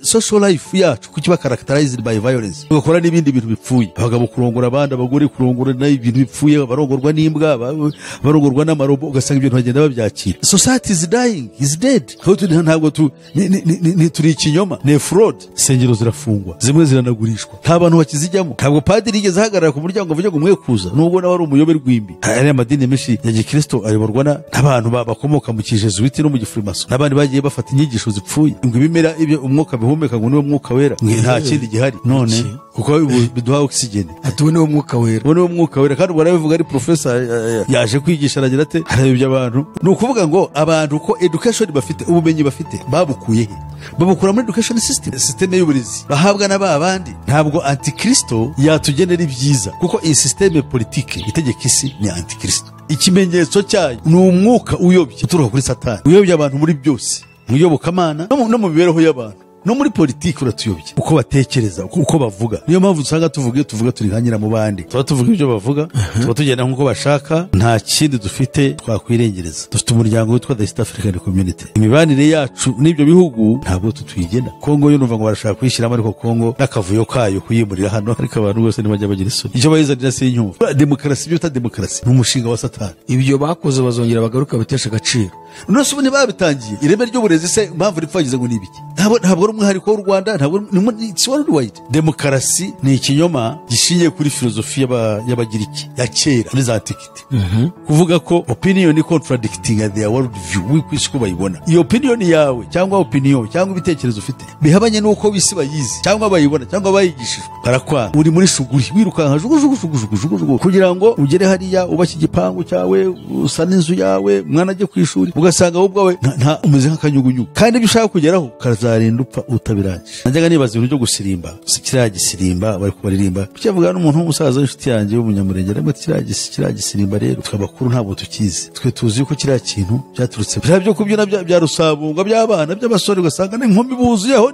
social life yacu kuki ba characterized by violence bagakora n'ibindi bintu bipfuye abagabo kurongora abandi abagore kurongora n'ibintu bipfuye barongorwa n'imbwa barongorwa n'amarobo ugasanga ibintu bagenda babyakira. Society is dying, is dead. Ntabwo turi ikinyoma, ne fraud. Sengero zirafungwa, zimwe ziranagurishwa, nta bantu bakizijyamo, ntabwo padiri yigeze ahagarara ku muryango avuga ngo mwe kuza nubwo nawe ari umuyobe rw'imbi. Ari amadini menshi ya Gikristo ayoborwa n'abantu bakomoka mu Kijesuiti no mu Gifrimaso n'abandi bagiye bafata inyigisho zipfuye ngo ibimera ibyo umwuka bihumeka ngo niwo mwuka wera, nta kindi gihari none kuko biduha oxygen atuwe niwo mwuka wera, niwo mwuka wera. Kandi barabivuga ari professor yaje kwigisha aragira ate arabye abantu. Ni ukuvuga ngo abantu ko education bafite ubumenyi bafite babukuye he? Babukura muri education system y'uburezi bahabwa n'abandi. Ntabwo antikristo yatugenera ibyiza kuko iyi system politique itegeka isi ni antikristo. Ikimenyetso cyayo ni umwuka uyobye uturuka kuri Satani, uyobye abantu muri byose, muyobokamana no mu mibereho y'abantu no muri politiki uratuyobye uko batekereza uko bavuga. Niyo mpamvu usanga tuvuga turi nkanyira mu bandi, tuvuga ibyo bavuga, tugenda nk'uko bashaka, nta kindi dufite twakwirengereza. Dufite umuryango witwa The East African Community. Imibanire yacu n'ibyo bihugu ntabwo tutwigena. Kongo yo numva ngo barashaka kwishyiramo, ariko Kongo n'akavuyo kayo kuyimurira hano, ariko abantu bose ntibajya bagira isoni. Icyo bayizanira si inyumva. Demokarasi byo ta demokarasi ni umushinga wa Satani. Ibyo bakoze bazongera bagaruka bitesha agaciro. Nose ubu babitangiye ireme ry'uburezi se impamvu ripfagize ngo nibiki? Ntabwo ari umwihariko w'u Rwanda, ntabwo it's worldwide. Demokarasi ni ikinyoma gishingiye kuri filozofi y'abagiriki ya kera muri za antiquity. Kuvuga ko opinion ni contradicting their world view, wikwisi ko bayibona. Iyo opinion yawe cyangwa opinion cyangwa ibitekerezo ufite bihabanye nuko bisi bayizi cyangwa bayibona cyangwa bayigishijwe, barakwanga. Uri muri shuguri wirukanka jugujugu kugira ngo ugere hariya ubashye igipangu cyawe, usana inzu yawe, mwana ajye ku ishuri, ugasanga wowe bwawe nta umeze nk'akanyugunyugu, kandi ibyo ushaka kugeraho kazarinda upfa utabirangije. Najyaga nibaza ibintu byo gusirimba, kiriya gisirimba bari kubaririmba, cyavuga n'umuntu w'umusaza w'inshuti yanjye w'umunyamurenge, ariko kiriya gisirimba rero twabakuru ntabwo tukizi. Twe tuzi ko kiriya kintu cyaturutse byo kubyina bya rusabunga by'abana by'abasore, ugasanga n'inkumi buzuyeho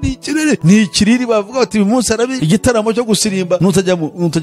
ni ikiriri bavuga bati uyu munsi arabi igitaramo cyo gusirimba, nutajya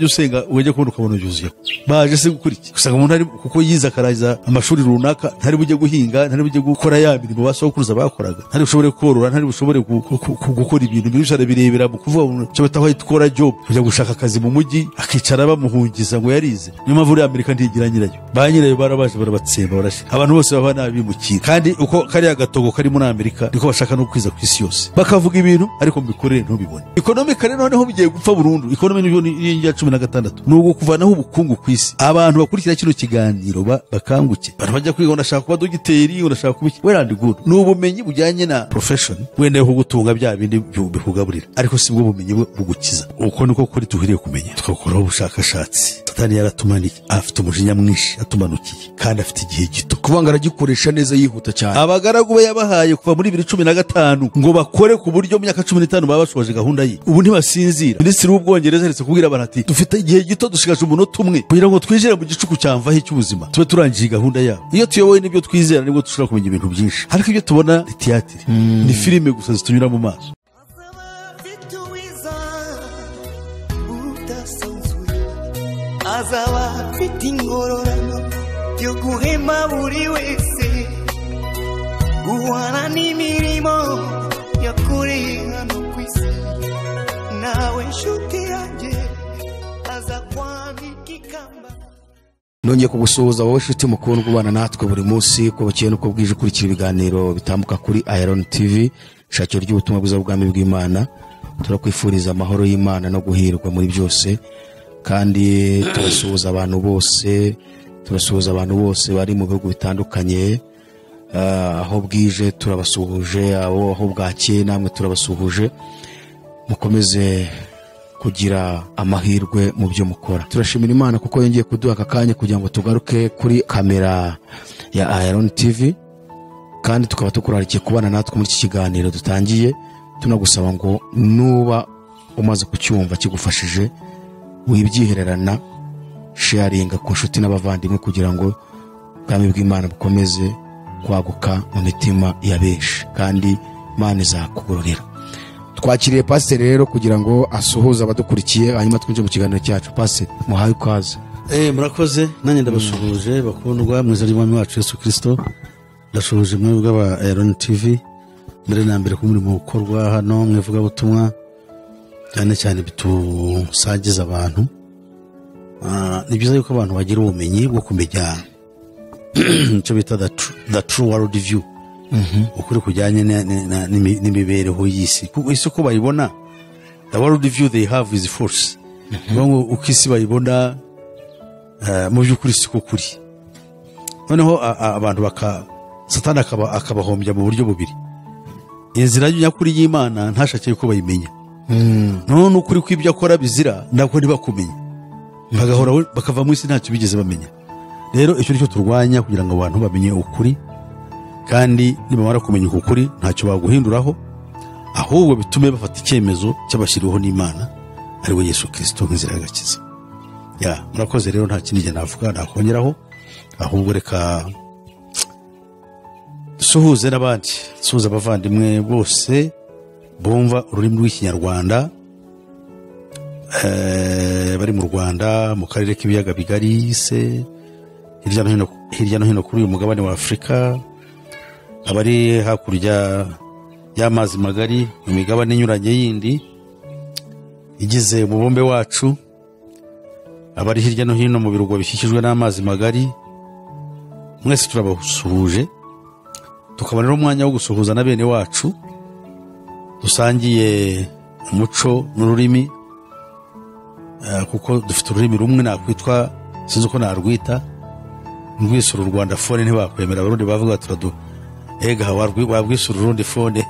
usenga ujye kubona ukabona byuzuyeho. Baje se gukurikira, usanga umuntu ari kuko yize akaraza amashuri runaka, ntari bujye guhinga, ntari bujye gukora ya mirimo basokuruza bakoraga, ntari bushobore korora, ntari bushobore gukora ibintu by'ushara birebera mu kuvuga cyo bataho ikora job, kujya gushaka akazi mu mujyi akicara bamuhungiza ngo yarize. Niyo mpamvu uri Amerika ntigira nyirayo, ba nyirayo barabaje barabatsemba barashika, abantu bose baba nabimukira. Kandi uko kariya gatogo kari muri Amerika niko bashaka no kwiza ku isi yose, bakavuga ibintu ariko mbikorere ntubibone. Economically noneho bigiye gupfa burundu. Economy niyo ya 16 nugo kuvanaho ubukungu ku isi. Abantu bakurikira kino kiganiro bakanguke, abantu bajya kwiga, unashaka kuba dogiteri, unashaka kuba well and good, n'ubumenyi bujyanye na profession wende ho gutunga bya bindi bihugaburira, ariko si bwo bumenyi bugukiza. Uko niko kuri tuhiriye kumenya, tukakoraho ubushakashatsi. Satani yaratumaniye, afite umujinya mwinshi, atumanukiye kandi afite igihe gito, kubanga aragikoresha neza yihuta cyane. Abagaragu be yabahaye kuva muri 2015 ngo bakore ku buryo mu myaka 15 baba bashoje gahunda ye. Ubu ntibasinzira. Minisitiri w'Ubwongereza aretse kubwira abantu ati dufite igihe gito, dushigaje umunota umwe kugira ngo twinjire mu gicuku cyamvaho cy'ubuzima, tube turangije gahunda yabo. Iyo tuyoboye n'ibyo twizera nibwo dushobora kumenya ibintu byinshi, ariko ibyo tubona ni theatre, ni filime gusa zitunyura mu maso. Azaba afite ingororano yo guhema buri wese, guhana n'imirimo yakoreye hano ku isi. Nawe nshuti yanjye aza kwandika ikamba. Nongeye kugusuhuza wowe nshuti mukundwa ubana natwe buri munsi, ko bakeye nuko bwije ukurikira ibiganiro bitambuka kuri Iron TV, shakiro ry'ubutumwa bwiza bw'ubwami bw'Imana. Turakwifuriza amahoro y'Imana no guhirwa muri byose, kandi turasuhuza abantu bose bari mu bihugu bitandukanye. Aho bwije turabasuhuje, aho bwakeye namwe turabasuhuje. Mukomeze kugira amahirwe mu byo mukora. Turashimira Imana kuko yongeye kuduha akanya kugira ngo tugaruke kuri kamera ya Iron TV, kandi tukaba tukurarikiye kubana natwe muri iki kiganiro dutangiye. Tunagusaba ngo nuba umaze kucyumva kigufashije, wibyihererana, sharinga ku nshuti n'abavandimwe kugira ngo ubwami bw'Imana bukomeze kwaguka mu mitima ya benshi, kandi Imana izakugororera. Twakiriye Pastor rero kugira ngo asuhuze abadukurikiye, hanyuma twinjire mu kiganiro cyacu. Pastor, muhaye ikaze. Murakoze, nanjye ndabasuhuje bakundwa mu izina ry'Umwami wacu Yesu Kristo. Ndashuhuje mwebwe aba Iron TV, mbere na mbere ko umurimo ukorwa hano mu ivugabutumwa cyane cyane bitusangiza abantu. Ni byiza yuko abantu bagira ubumenyi bwo kumenya icyo bita the true world view, ukuri kujyanye n'imibereho y'isi. Kuko isi uko bayibona, the world view they have is false. Uko isi bayibona mu by'ukuri si kuri. Noneho abantu Satani akabahombya mu buryo bubiri. Inzira y'ukuri y'Imana ntashake ko bayimenya. None ukuri kw'ibyo akora bizira ntabwo ntibakumenya. Bagahora bakava mu isi ntacyo bigeze bamenya. Rero icyo nicyo turwanya kugira ngo abantu bamenye ukuri, kandi nibamara kumenya ukuri ntacyo baguhinduraho, ahubwo bitume bafata icyemezo cy'abashyiriweho n'Imana ari we Yesu Kristo nk'inzira y'agakiza. Murakoze rero, nta kindi navuga nakongeraho, ahubwo reka dusuhuze n'abandi, dusuhuze abavandimwe bose bumva ururimi rw'Ikinyarwanda bari mu Rwanda, mu karere k'ibiyaga bigari se, hirya no hino kuri uyu mugabane wa Afurika, abari hakurya y'amazi magari mu migabane inyuranye yindi igize umubumbe wacu, abari hirya no hino mu birwa bikikijwe n'amazi magari, mwese turabasuhuje. Tukabona rero umwanya wo gusuhuza na bene wacu dusangiye umuco n'ururimi, kuko dufite ururimi rumwe nakwitwa, sinzi uko narwita, ndwisura Rwanda phone ntibakwemera, abarundi bavuga turadu ega wabwisura urundi phone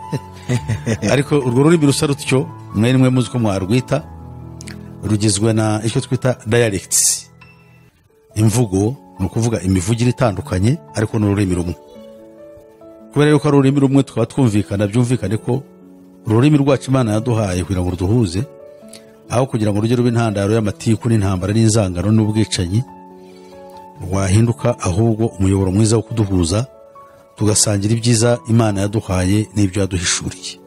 ariko urwo rurimi rusa rutyo mwe muzi ko mwarwita, rugizwe na icyo twita dialects, imvugo, ni ukuvuga imivugire itandukanye, ariko n'ururimi rumwe. Kubera yuko ari ururimi rumwe, tukaba twumvikana, byumvikane ko ururimi rwacu Imana yaduhaye kugira ngo ruduhuze, aho kugira ngo rujye ruba intandaro y'amatiku n'intambara n'inzangano n'ubwicanyi, wahinduka ahubwo umuyoboro mwiza wo kuduhuza, tugasangira ibyiza Imana yaduhaye n'ibyo yaduhishuriye.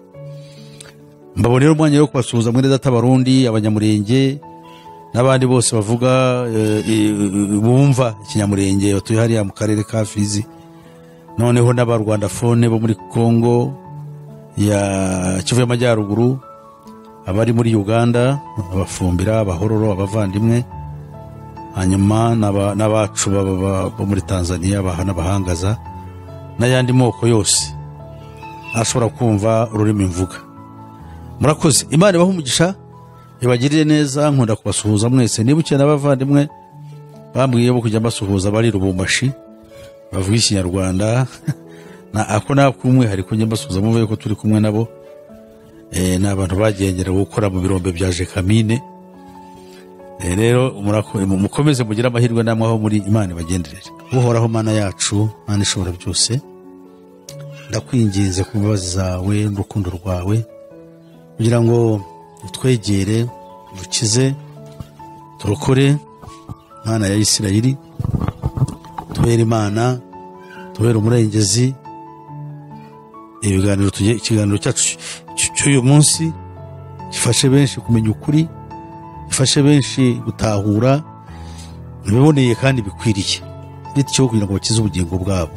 Mbabonera umwanya wo kubasuhuza mwene data Abarundi, Abanyamurenge n'abandi bose bavuga bumva Ikinyamurenge batuye hariya mu karere ka Fizi, noneho n'Abarwanda phone bo muri Kongo ya Kivu y'Amajyaruguru, abari muri Uganda, Abafumbira, Abahororo, abavandimwe, hanyuma n'abacu bo muri Tanzania, n'abahangaza n'ayandi moko yose ashobora kumva ururimi mvuga. Murakoze, Imana ibahe umugisha, ibagirire neza. Nkunda kubasuhuza mwese. Nibuke n'abavandimwe bambwiye bo kujya basuhuza bari Lubumbashi bavuga Ikinyarwanda ako nakumwe hari kunye basuhuza muve ko turi kumwe nabo, n'abantu bagengera gukora mu birombe bya Jekamine. Rero mukomeze mugira amahirwe namwe aho muri, Imana bagenderere. Uhoraho Mana yacu, Mana ishobora byose, ndakwinginze ku mbabazi zawe n'urukundo rwawe, kugira ngo utwegere, dukize, turokore, Mana ya Isirayeli, tubere Imana, tubere umurengezi. Ikiganiro cyacu cy'uyu munsi gifashe benshi kumenya ukuri, gifashe benshi gutahura ibiboneye kandi bikwiriye, bityo kugira ngo bakize ubugingo bwabo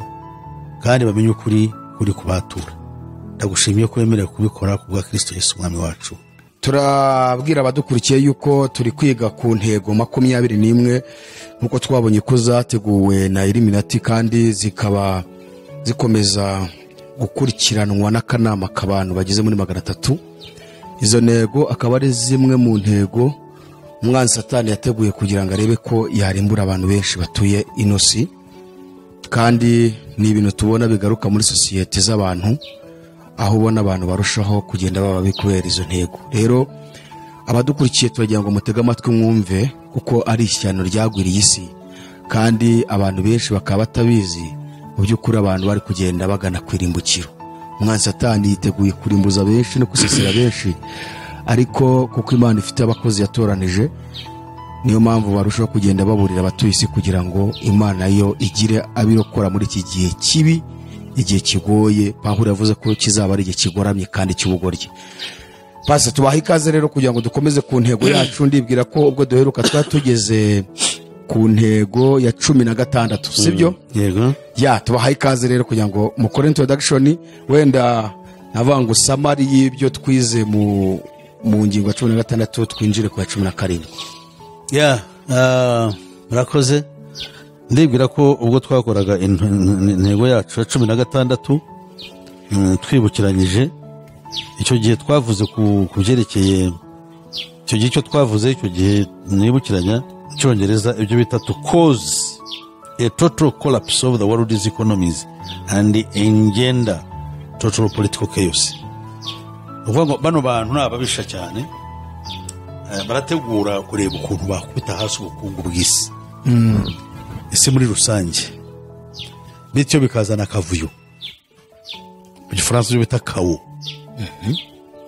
kandi bamenye ukuri kuri kubatura. Ndagushimiye ko wemerewe kubikora ku bwa Kristo Yesu umwami wacu. Turabwira abadukurikiye yuko turi kwiga ku ntego 21 nkuko twabonye ko zateguwe na Illuminati, kandi zikaba zikomeza gukurikiranwa n'akanama k'abantu bageze muri 300. Izo ntego akaba ari zimwe mu ntego umwanzi Satani yateguye kugira ngo arebe ko yarimbura abantu benshi batuye inosi, kandi ni ibintu tubona bigaruka muri sosiyete z'abantu, aho ubona abantu barushaho kugenda baba bikubera izo ntego. Rero abadukurikiye turagira ngo mutege amatwi mwumve, kuko ari ishyano ryagwiriye isi, kandi abantu benshi bakaba batabizi. Mu by'ukuri abantu bari kugenda bagana kwirimbukiro. Umwanzi Satani yiteguye kurimbuza benshi no kusesera benshi, ariko kuko Imana ifite abakozi yatoranije, niyo mpamvu barushaho kugenda baburira abatuye isi kugira ngo Imana yo igire abirokora muri iki gihe kibi, igihe kigoye. Pawulo yavuze ko kizaba ari igihe kigoramye kandi cy'ubugoryi. Pase tubaha ikaze rero kugira ngo dukomeze ku ntego yacu. Ndibwira ko ubwo duheruka twatugeze ku ntego ya 16, sibyo? Yego. Tubaha ikaze rero kugira ngo mukore introduction, wenda navuga ngo samari y'ibyo twize mu ngingo ya 16 twinjire ku ya 17. murakoze. Ndibwira ko ubwo twakoraga intego yacu ya 16 twibukiranyije icyo gihe twavuze ku byerekeye icyo gihe cyo twavuze icyo gihe nibukiranya Icyongereza ibyo bita to cause a total collapse of the world's economies and engender total political chaos. Bano bantu nababisha cyane barategura kureba ukuntu bakubita hasi ubukungu bw'isi isi muri rusange, bityo bikazana akavuyo. Mu Gifaransa byo bita kawo,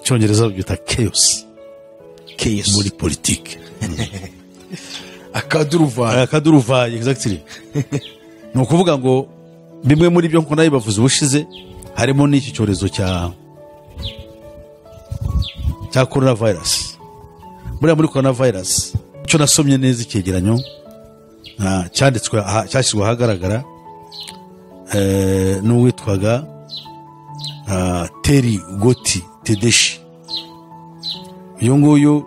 Icyongereza bita chaos muri politike. akaduruvaye exactly. Ni ukuvuga ngo bimwe muri byo nko nayo bavuze ubushize harimo n'iki cyorezo cya coronavirus. Muri coronavirus cyo nasomye neza icyegeranyo cyanditswe cyashyizwe ahagaragara n'uwitwaga Terry Goti Tedeshi. Uyu nguyu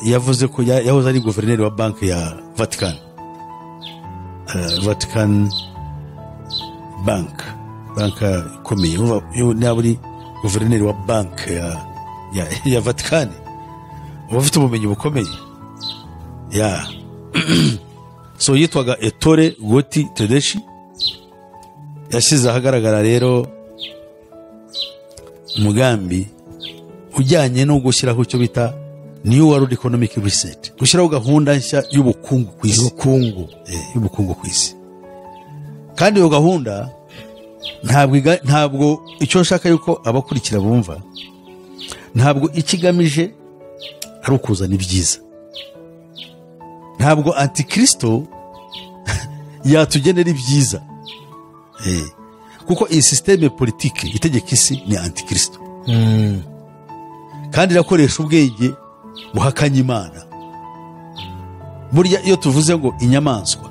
yavuze ko yahoze ari guverineri wa banki ya Vatican, Vatican Bank ikomeye. Niba uri guverineri wa banki ya Vatican uba ufite ubumenyi bukomeye. So yitwaga Ettore Goti Tedeshi yashyize ahagaragara rero umugambi ujyanye no gushyiraho icyo bita New World Economic Reset, gushyiraho gahunda nshya y'ubukungu ku isi, y'ubukungu ku isi. Kandi iyo gahunda ntabwo icyo nshaka yuko abakurikira bumva, ntabwo ikigamije ari ukuzana ibyiza. Ntabwo antikristo yatugenera ibyiza, kuko iyi systeme politike itegeka isi ni antikristo, kandi irakoresha ubwenge buhakanye Imana. Burya iyo tuvuze ngo inyamaswa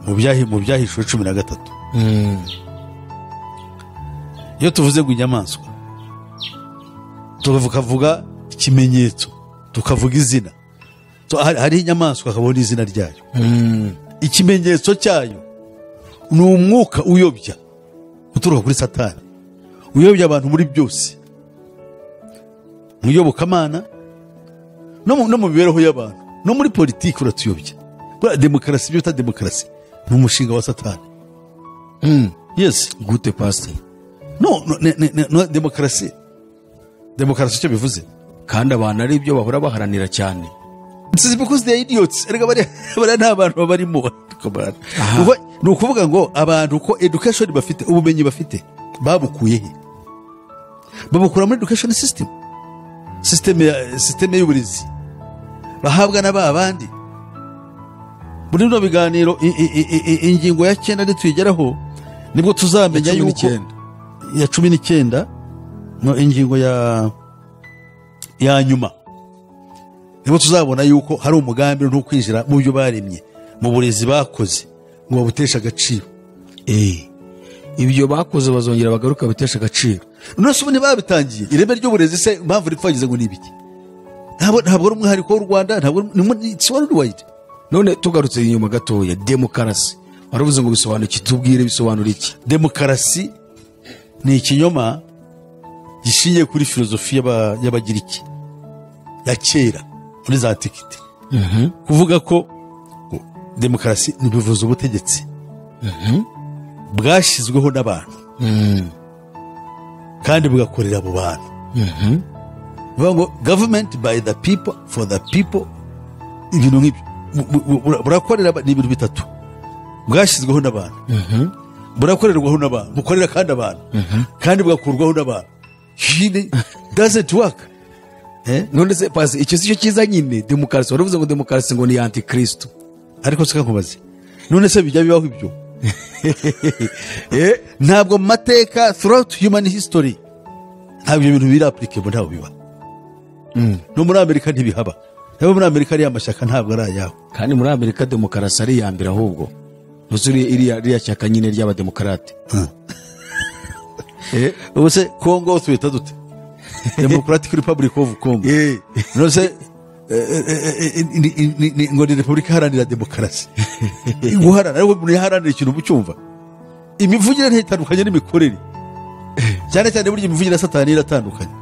mu byahishwe 13, iyo tuvuze ngo inyamaswa tukavuga ikimenyetso, tukavuga izina. Hari inyamaswa akabona izina ryayo, ikimenyetso cyayo ni umwuka uyobya uturuka kuri Satani, uyobya abantu muri byose, mu iyobokamana no mu mibereho y'abantu no muri politiki uratuyobya. Demokarasi bita demokarasi ni umushinga wa Satani. Yes, gute pastor? No, demokarasi icyo bivuze, kandi abantu ari byo bahora baharanira cyane. This is because they are idiots. Erega bari nta bantu babarimo. Ni ukuvuga ngo abantu ko education bafite, ubumenyi bafite babukuye he? Babukura muri education system y'uburezi bahabwa n'abandi. Muri no biganiro ingingo ya 9 nituyigeraho nibwo tuzamenya yuko ya 19 no ingingo ya nyuma nibwo tuzabona yuko hari umugambi no kwinjira mu byo baremye mu burezi bakoze ngo babutesha agaciro. Ibyo bakoze bazongera bagaruka bitesha agaciro. Nose ubone babitangiye ireme ry'uburezi se impamvu ripfagize ngo nibiki? Ntabwo ari umwihariko w'u Rwanda, ntabwo ni worldwide. None tugarutse inyuma gatoya, demokarasi waravuze ngo bisobanuye, tubwire bisobanura iki? Demokarasi ni ikinyoma gishingiye kuri filozofi y'abagiriki ya kera muri za antikite. Kuvuga ko demokarasi ni bivuze ubutegetsi bwashyizweho n'abantu kandi bugakorera abo bantu. Bivuga ngo government by the people for the people. Ibintu nk'ibyo burakorera ni ibintu bitatu: bwashyizweho n'abantu, burakorerwaho n'abantu, bukorera kandi abantu, kandi bugakurwaho n'abantu. Doesn't work. None se pasi icyo si cyo cyiza nyine demokarasi? Waravuze ngo demokarasi ngo ni antikristo, ariko sika nkubaze, none se bijya bibaho ibyo? Ntabwo mu mateka throughout human history ntabwo ibintu biri applicable, ntabwo biba. No muri Amerika ntibihaba. Nabo muri Amerika ari amashyaka ntabwo ari ayaho. Kandi muri Amerika demokarasi ari yambira ahubwo nuzuri iriya cyaka nyine ry'abademokarate. ubu se Congo twita dute Democratic Republic of Congo no se ngo ni Repubulika Iharanira Demokarasi guharana ariko umuntu yaharanira ikintu mucyumva imivugire ntitandukanye n'imikorere cyane cyane burya imivugire ya Satani iratandukanye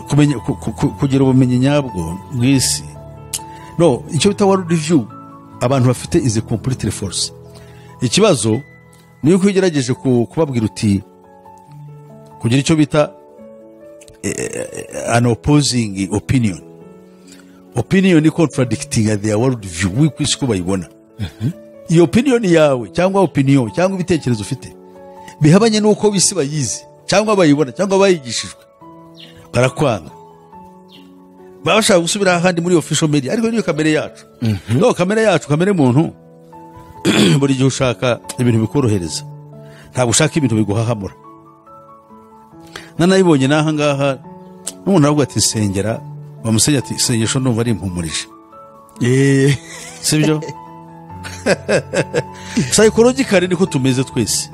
kumenya kugira ubumenyi nyabwo bw'isi no icyo bita world review abantu bafite is a complete force ikibazo niyo kwigerageje kubabwira uti kugira icyo bita an opposing opinion contradicting their world view wikwisi ko bayibona iyo opinion yawe cyangwa opinion cyangwa ibitekerezo ufite bihabanye nuko bisi bayizi cyangwa bayibona cyangwa bayigishijwe barakwanga bashaka gusubira ahandi muri official media ariko niyo kamere yacu no kamere yacu kamere muntu buri gihe ushaka ibintu bikorohereza ntabwo ushaka ibintu biguhahamura nanayibonye naha ngaha n'umuntu avuga ati sengera bamusenya ati sengesho ndumva ari impumurije sibyo psychologically niko tumeze twese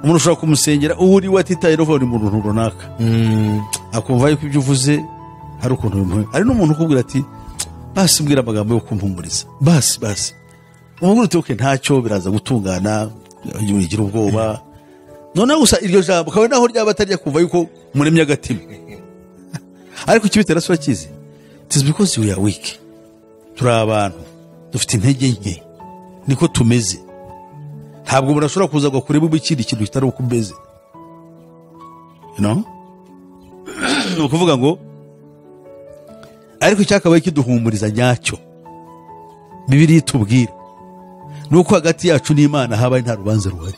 umuntu ushobora kumusengera uri watitaye rovoni mu runtu runaka akumva yuko ibyo uvuze hari ukuntu bimuhe ari n'umuntu ukubwira ati basi mbwira amagambo yo kumpumuriza basi umubwira uti okay ntacyo biraza gutungana ugira ubwoba none gusa iryo jambo kawe naho ryaba atarya kumva yuko muremye agatima ariko kibitera sura kizi it is because we are weak turi abantu dufite intege nke niko tumeze ntabwo umuntu ashobora kuza ngo kureba ikindi kintu kitari uko umeze no ni ukuvuga ngo ariko icyakabaye kiduhumuriza nyacyo Bibiliya itubwira nuko hagati yacu n'Imana habaye nta rubanza ruhari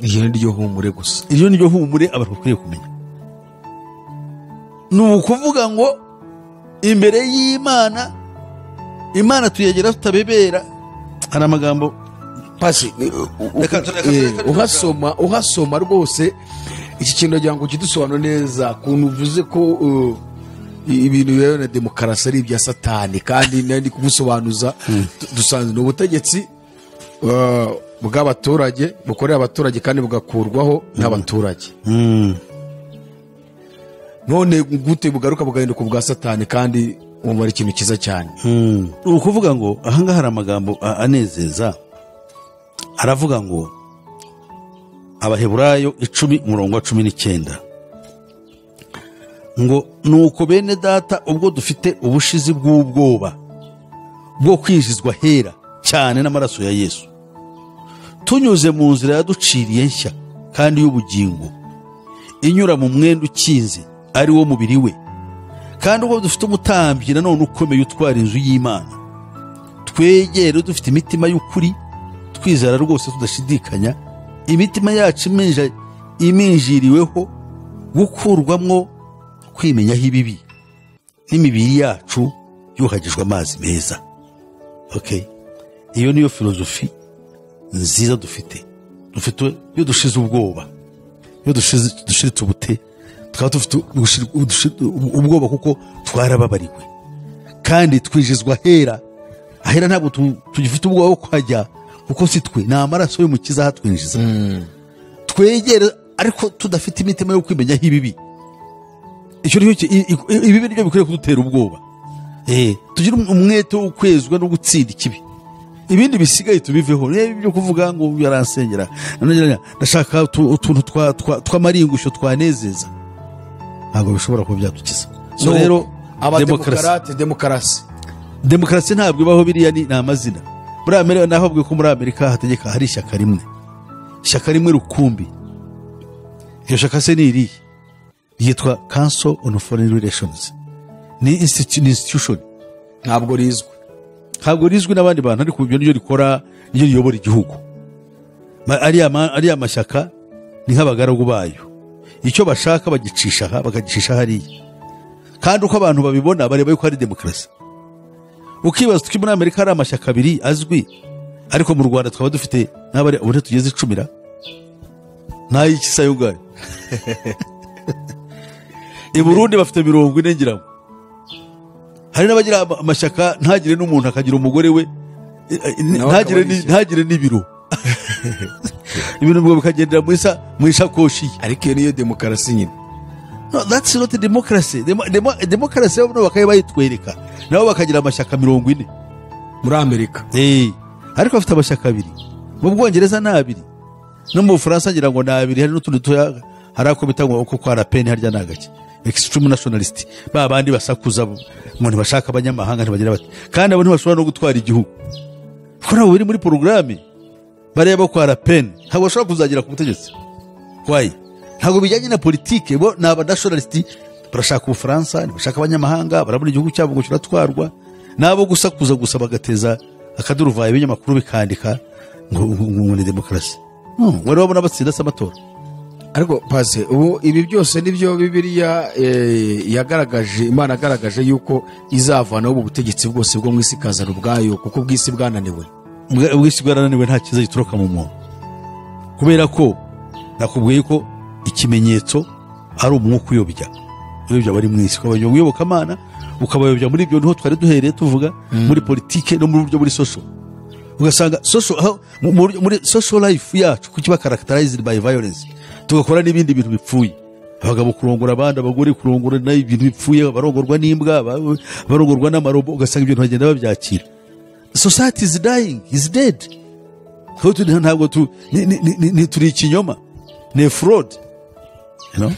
iyo ni ryo humure gusa iyo ni ryo humure abantu bakwiye kumenya ni ukuvuga ngo imbere y'Imana Imana tuyegera tutabebera hari amagambo pasi uhasoma rwose iki kintu nagira ngo kidusobanure neza kuntu uvuze ko ibintu bibaye na demokarasi ari ibya Satani kandi nandi kugusobanuza dusanzwe n'ubutegetsi bw'abaturage bukorera abaturage kandi bugakurwaho n'abaturage none gute bugaruka bugahinduka ubwa Satani kandi umva ari ikintu kiza cyane ukuvuga ngo ahanga hari amagambo anezeza aravuga ngo Abaheburayo 10:19 ngo nuko bene data ubwo dufite ubushizi bw'ubwoba bwo kwinjizwa hera cyane n'amaraso ya Yesu tunyuze mu nzira yaduciriye nshya kandi y'ubugingo inyura mu mwenda ukinze ari wo mubiri we kandi ubwo dufite umutambyi nanone ukomeye utwara inzu y'Imana twegere dufite imitima y'ukuri twizera rwose tudashidikanya imitima yacu iminjiriweho gukurwamwo kwimenyaho ibibi n'imibiri yacu yuhagijwe amazi meza okay iyo niyo filozofi nziza dufite iyo dushize ubwoba iyo dushiritse ubute twaba dufite ubwoba kuko twarababariwe kandi twijizwa ahera ntabwo tugifite ubwoba bwo kwajya kuko si twe ni amaraso y'umukiza hatwinjiza twegere ariko tudafite imitima yo kwimenyaho ibibi ibibi nibyo bikwiriye kudutera ubwoba tugire umwete wo kwezwa no gutsinda ikibi ibindi bisigaye tubiveho byo kuvuga ngo yaransengera ndashaka utuntu tw'amaringusho twanezeza ntabwo bishobora kuba byadukiza so rero demokarasi ntabwo ibaho biriya ni amazina muri Amerika naho bwe ko muri Amerika hategeka hari ishyaka rimwe rukumbi iyo shaka se ni irihe yitwa Council on Foreign Relations ni institution ntabwo rizwi n'abandi bantu ariko ibyo niryo rikora niryo riyobora igihugu ari amashyaka ni nk'abagaragu bayo icyo bashaka bakagicisha hariya kandi uko abantu babibona bareba yuko ari demokarasi ukibaza tuki muri Amerika hari amashyaka abiri azwi ariko mu Rwanda twaba dufite n'abari ubu tugeze 10 n'ay'ikisayo gari i Burundi bafite 40 ngira hari n'abagira amashyaka ntagire n'umuntu akagira umugore we ntagire n'ibiro ibintu bwo bikagendera mu isakoshi ye. ariko iyo niyo demokarasi nyine. No, that's not democracy. Democracy yo bakaye bayitwereka nabo bakagira amashyaka 40 muri Amerika. Ariko bafite amashyaka 2 mu Bwongereza na 2 no mu Bufaransa ngira ngo na 2 hari n'utundi tuya hari ako bitangwa uko kwa rapeni harya nagake extreme nationalist bandi basakuza ngo ntibashaka abanyamahanga ntibagira bati kandi abo ntibashobora no gutwara igihugu ko nabo biri muri programme bareba kwa rapeni ntabwo bashobora kuzagira ku butegetsi. Why? Ntabwo bijyanye na politike, bo naba nationalist barashaka Ubufaransa ntibashaka abanyamahanga barabona igihugu cyabo ngo kiratwarwa nabo gusakuza gusa bagateza akaduruvaye ibinyamakuru bikandika ngo ni demokarasi. Wari wabona batsinda amatora. Ariko pase ubu ibi byose nibyo Bibiliya yagaragaje, Imana yagaragaje yuko izavanaho ubu butegetsi bwose bwo mu isi kazana ubwayo kuko bw'isi bwananiwe. Ubwisi bwarananiwe nta kiza gituruka mu muntu, kubera ko nakubwiye ko ikimenyetso ari umwuka uyobya bari mu isi, ukabayobya uyobokamana ukabayobya muri ibyo niho twari duhereye tuvuga muri politike no muri buryo muri social. Ugasanga social muri social life yacu kukiba characterized by violence, tugakora n'ibindi bintu bipfuye, abagabo kurongora abandi, abagore kurongora nayo ibintu bipfuye, barongorwa n'imbwa, barongorwa n'amarobo, ugasanga ibintu bagenda babyakira. Society is dying, is dead. Ntabwo turi ikinyoma, ni fraud, you know.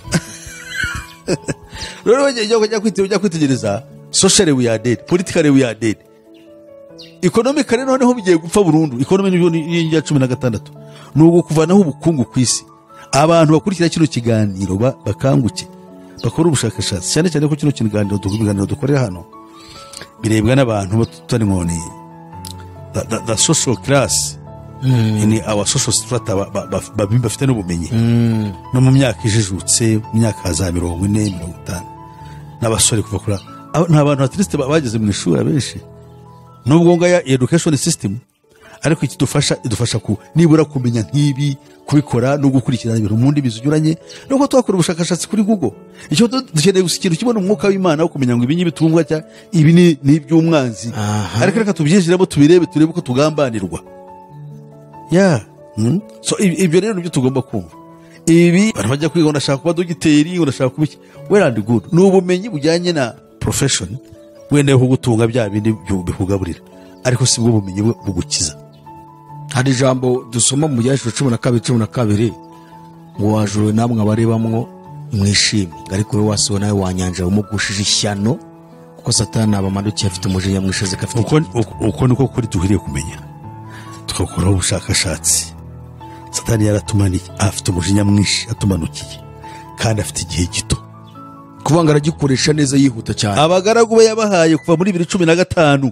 Rero ujya kwitegereza socially we are dead, politically we are dead, economically noneho bigiye gupfa burundu. Economy niyo y'injya 16 nugo kuvanaho ubukungu ku isi. Abantu bakurikira kino kiganiro bakanguke bakora ubushakashatsi cyane cyane ko kino kiganiro dukorera hano birebwa n'abantu batari ngoni the social class ni our social strata bafite n'ubumenyi no mu myaka ijijutse, mu myaka za 40 50 n'abasore kuva kuri nta bantu atriste bageze mu ishuri abenshi nubwo ngo ya education system, ariko idufasha ku nibura kumenya nk'ibi, kubikora no gukurikirana ibintu mu ndimi zinyuranye, nuko twakora ubushakashatsi kuri Google. Icyo dukeneye gusikira kibona umwuka w'Imana wo kumenya ngo ibi nibitungwa cya ibi ni iby'umwanzi, ariko reka tubyinjiremo tubirebe turebe ko tugambanirwa. So ibyo rero nibyo tugomba kumva. Ibi abantu bajya kwiga ndashaka kuba dogiteri, ndashaka kuba well and good, n'ubumenyi bujyanye na profession wenda yo gutunga bya bindi bihugaburira, ariko si bwo bumenyi bugukiza. Hari ijambo dusoma mu Yesaya 12:12 ngo wajuru namwe abarebamwo mwishime, ariko we wasiwe nawe wanyanja umugushije ishyano kuko Satani abamanukiye afite umujinya mwishaze kafite. Uko niko kuri duhiriye kumenya tukakora ubushakashatsi. Satani yaratumaniye afite umujinya mwinshi atumanukiye kandi afite igihe gito, kuvanga aragikoresha neza yihuta cyane. Abagaragu be yabahaye kuva muri 2015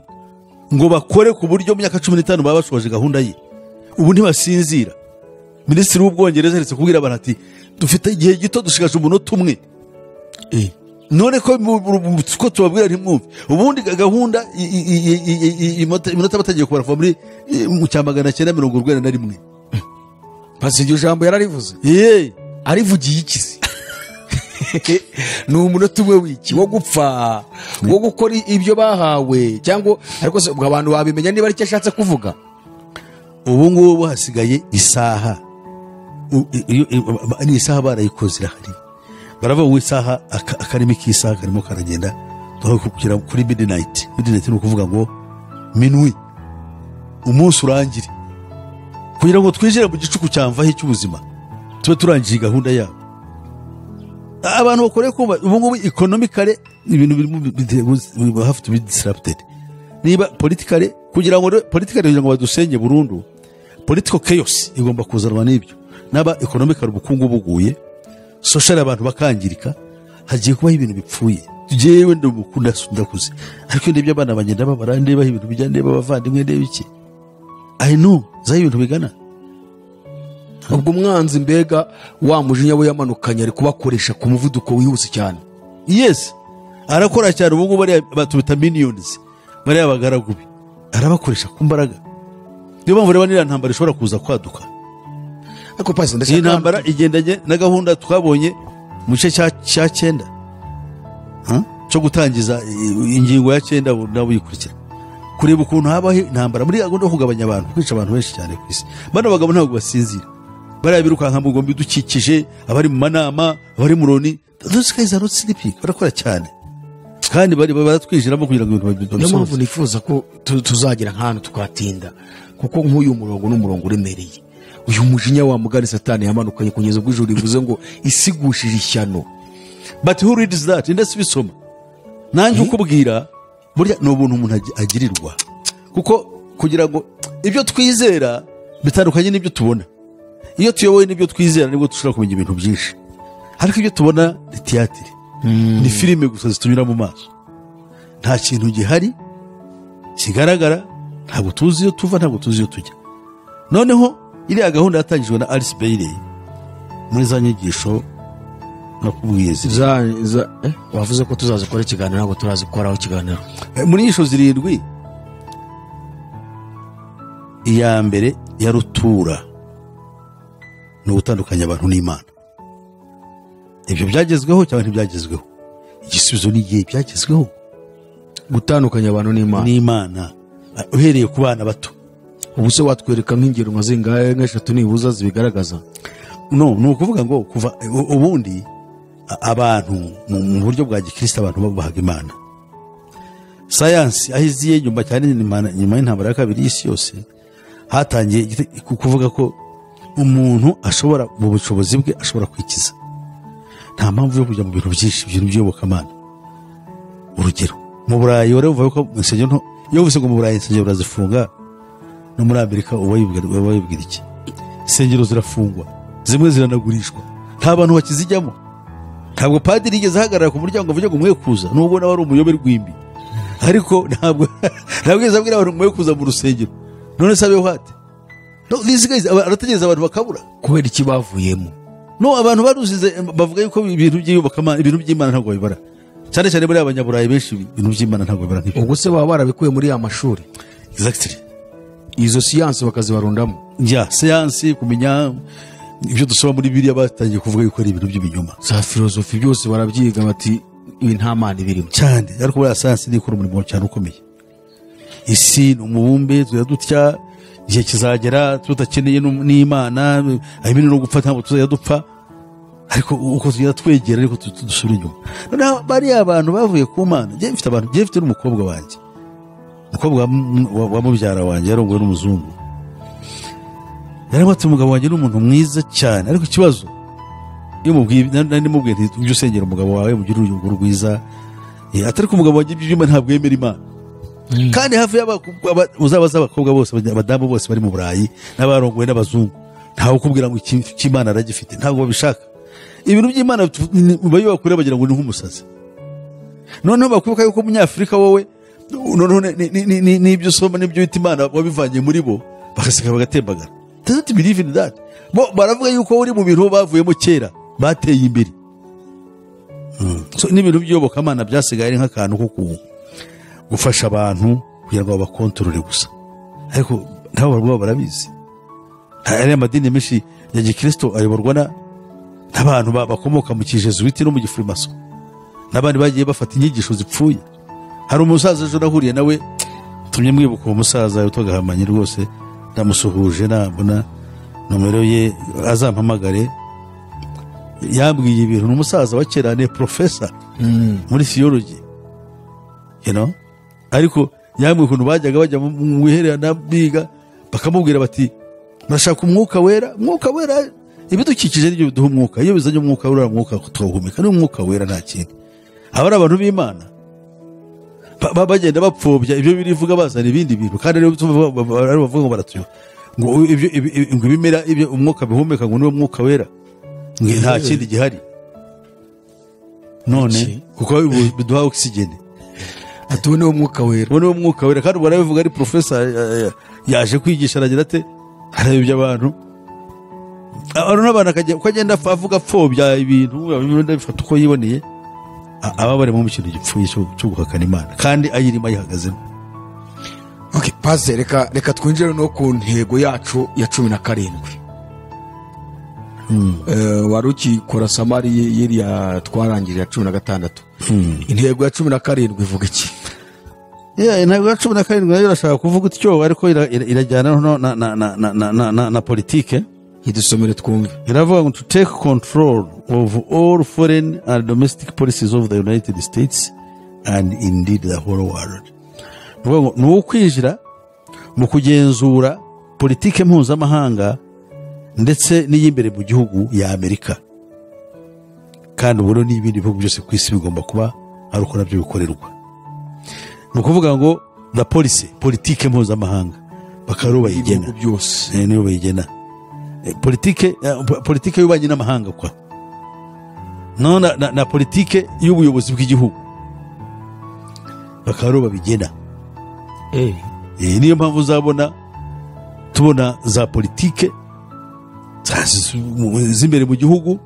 ngo bakore ku buryo mu myaka 15 baba bashoje gahunda ye. Ubu ntibasinzira. Minisitiri w'Ubwongereza yaretse kubwira abantu ati dufite igihe gito dushigaje umunota umwe. None ko tubabwira ntimwumve. Ubundi gahunda iminota batagiye kubara kuva muri mu cyamagana 991. Pasi iryo jambo yararivuze. Arivugiye ikizi. Ni umunota umwe wiki wo gupfa, wo gukora ibyo bahawe, cyangwa ariko se abantu babimenya niba ari cyo ashatse kuvuga. Ubu ngubu hasigaye isaha, ni isaha barayikoze irahari, baravuga ngo isaha akarimi k'isaha karimo karagenda kugera kuri midnight. Midnight ni ukuvuga ngo minuit, umunsi urangire, kugira ngo twinjire mu gicuku cyamvaho cy'ubuzima tube turangije gahunda yabo. Abantu bakore ko ubu ngubu economically ibintu birimo have to be disrupted. Niba politically kugira ngo badusenye burundu, political chaos igomba kuzanwa n'ibyo, naba economically ubukungu buguye, social abantu bakangirika, hagiye kubaho ibintu bipfuye. Jewe ndumukunda ndakuze, ariko ndebye abana bagenda babara ndeba ibintu bijyanye bavandimwe ndebe iki. I know za ibintu bigana. Ubwo umwanzi mbega wa mujinya we yamanukanye ari kubakoresha ku muvuduko wihuse cyane. Yes, arakora cyane. Ubu ngubu bari batubita millions, bari abagaragu be arabakoresha ku mbaraga. Niyo mpamvu reba nira ntambara ishobora kuza kwaduka. Ariko pasi ndashaka intambara igendanye na gahunda twabonye mu gice cya 9 cyo gutangiza ingingo ya 9 nabo yikurikira, kureba ukuntu habaho intambara muri gahunda yo kugabanya abantu, kwica abantu benshi cyane ku isi. Bano bagabo ntabwo basinzira, bariya birukanka mu ngombe idukikije, abari mu manama, abari mu Loni, those guys are not sleeping, barakora cyane kandi baratwijiramo kugira ngo ibintu niyo babisoze. mpamvu nifuza ko tuzagira nk'ahantu tukahatinda, kuko nk'uyu murongo n'umurongo uremereye, uyu mujinya wa mugari satani yamanukanye kugeza ubwo ijuru rivuze ngo isigushije ishyano. But who reads that? Ndetse bisoma nanjye ukubwira burya ni ubuntu umuntu agirirwa, kuko kugira ngo ibyo twizera bitandukanye n'ibyo tubona. Iyo tuyoboye n'ibyo twizera nibwo dushobora kumenya ibintu byinshi, ariko ibyo tubona ni tiyatire, ni filime gusa zitunyura mu maso, nta kintu gihari kigaragara, ntabwo tuzi iyo tuva, ntabwo tuzi iyo tujya. Noneho iriya gahunda yatangijwe na Alice Bailey muri za nyigisho nakubwiye wavuze ko tuzazikora ikiganiro, ntabwo turazikoraho ikiganiro. Muri inyigisho 7 iya mbere ya rutura ni ugutandukanya abantu n'Imana. Ibyo byagezweho cyangwa ntibyagezweho? Igisubizo ni igihe byagezweho, gutandukanya abantu n'Imana uhereye ku bana bato. Ubu se watwereka nk'ingero nka zingahe nk'eshatu nibuza zibigaragaza? No, ni ukuvuga ngo kuva ubundi abantu mu buryo bwa gikristo abantu babahaga Imana. Science ahiziye nyuma cyane nyuma y'intambara ya kabiri y'isi yose, hatangiye kuvuga ko umuntu ashobora mu bushobozi bwe ashobora kwikiza, nta mpamvu yo kujya mu bintu byinshi, ibintu by'iyobokamana. Urugero mu Burayi wari uvuga ko insengero, iyo uvuze ngo mu Burayi insengero barazifunga, no muri Amerika ubayibwira iki? Insengero zirafungwa, zimwe ziranagurishwa, nta bantu bakizijyamo. Ntabwo padiri yigeze ahagarara ku muryango avuga ngo mwe kuza, nubwo nawe ari umuyobe rw'imbi, ariko ntabwo yigeze abwira abantu mwe kuza mu rusengero. None sabe hate? No, these guys arategereza abantu bakabura kubera iki bavuyemo. No, abantu baruzize bavuga yuko ibintu by'iyobokamana, ibintu by'Imana ntabwo bibara, cyane cyane muri abanyaburayi benshi ibintu by'Imana ntabwo bibara nk'ibyo. Ubwo se baba barabikuye muri ya mashuri? Exactly. Izo siyansi bakazibarundamo. Siyansi, kumenya ibyo dusoma muri Bibiliya, batangiye kuvuga yuko ari ibintu by'ibinyoma. Za filozofi byose barabyiga bati ibi nta mana ibirimo cyane, ariko buriya siyansi ni ikora umurimo cyane ukomeye. Isi ni umubumbe, dutya igihe kizagera tutakeneye n'Imana, ayimene no gupfa ntabwo tuzajya dupfa, ariko uko tugenda twegera ariko dusubira inyuma. Noneho bariya abantu bavuye ku Mana, njye mfite n'umukobwa wanjye, umukobwa wa mubyara wanjye yarongowe n'umuzungu, yaramutse umugabo wanjye n'umuntu mwiza cyane, ariko ikibazo iyo mubwiye nti ujye usengera umugabo wawe mugire urugo rwiza, atari ko umugabo wanjye iby'Imana ntabwo yemera Imana. Kandi hafi uzabaza abakobwa bose, abadamu bose bari mu Burayi n'abarongowe n'abazungu, ntawe ukubwira ngo ikintu cy'Imana aragifite, ntabwo babishaka. Ibintu by'Imana bayo bakure bagira ngo ni nk'umusazi. Noneho bakwibuka yuko umunyafurika wowe, noneho n'ibyo usoma n'ibyo bita Imana wabivanye muri bo, bagaseka bagatembagara. Don't believe in that. Baravuga yuko uri mu bintu bavuyemo kera, bateye imbere. So n'ibintu by'iyobokamana byasigaye ari nk'akantu ko gufasha abantu kugira ngo babakontorore gusa, ariko nabo barwa barabizi. Hari amadini menshi ya gikristo ayoborwa n'abantu bakomoka mu kijesuiti no mu gifurimaso, n'abandi bagiye bafata inyigisho zipfuye. Hari umusaza ejo nahuriye nawe, tumye mwibuka uwo musaza utagahamanye rwose, ndamusuhuje, nabona nomero ye azampamagare. Yambwiye ibintu, n'umusaza wa kera, ne professor muri theology, you know, ariko yambwiye ukuntu bajyaga bajya mu wihererana biga, bakamubwira bati murashaka umwuka wera. Umwuka wera ibidukikije n'ibyo biduha umwuka, iyo bizanye umwuka wera, umwuka twahumeka ni umwuka wera, nta kindi. Aba ari abantu b'Imana bagenda bapfobya ibyo birivuga, bazana ibindi bintu, kandi rero bavuga ngo baratuyo ngo ibimera ibyo umwuka bihumeka ngo niwo mwuka wera, nta kindi gihari. None kuko biduha oxygen, atuwe niwo mwuka wera, niwo mwuka wera. Kandi barabivuga, ari professor yaje kwigisha, aragira ate, arabibya abantu n'abantu akagenda avuga apfobya ibintu bifata uko yiboneye, aba bari mu kintu gipfuye cyo guhakana Imana kandi ayirimo ayihagazemo. Okay, paze reka twinjire no ku ntego yacu ya 17. Wari ukikora samari yiriya twarangije ya 16. Intego ya 17 ivuga iki? Intego ya 17 nayo irashaka kuvuga utyo, ariko irajyana na politike. idusomere twumve. iravuga ngo to take control of all foreign and domestic policies of the United States and indeed the whole world. Bivuga ngo ni ukwinjira mu kugenzura politike mpuzamahanga ndetse n'iy'imbere mu gihugu ya Amerika, kandi ubu n'ibindi bihugu byose ku isi bigomba kuba ari uko nabyo bikorerwa. Ni ukuvuga ngo na politike mpuzamahanga bakaba bayigena byose, niyo bayigena politike y'ububanyi n'amahanga kwa no na politike y'ubuyobozi bw'igihugu bakaba babigena. Niyo mpamvu uzabona tubona za politike z'imbere mu gihugu,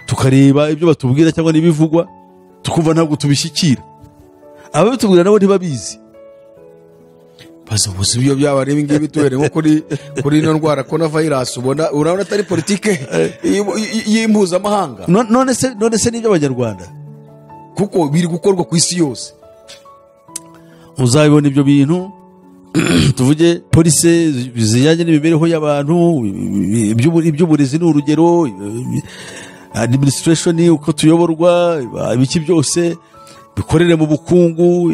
tukareba ibyo batubwira cyangwa n'ibivugwa tukumva ntabwo tubishyikira, ababitubwira nabo ntibabizi. bazabuze ibyo byabareba ingibi tuhere nko kuri ino ndwara coronavirus, urabona atari politike y'impuzamahanga. None se n'ibyo abanyarwanda, kuko biri gukorwa ku isi yose. Uzabibona ibyo bintu tuvuge polisi zijyanye n'imibereho y'abantu, iby'uburezi ni urugero, administration uko tuyoborwa, ibiki byose bikorere mu bukungu,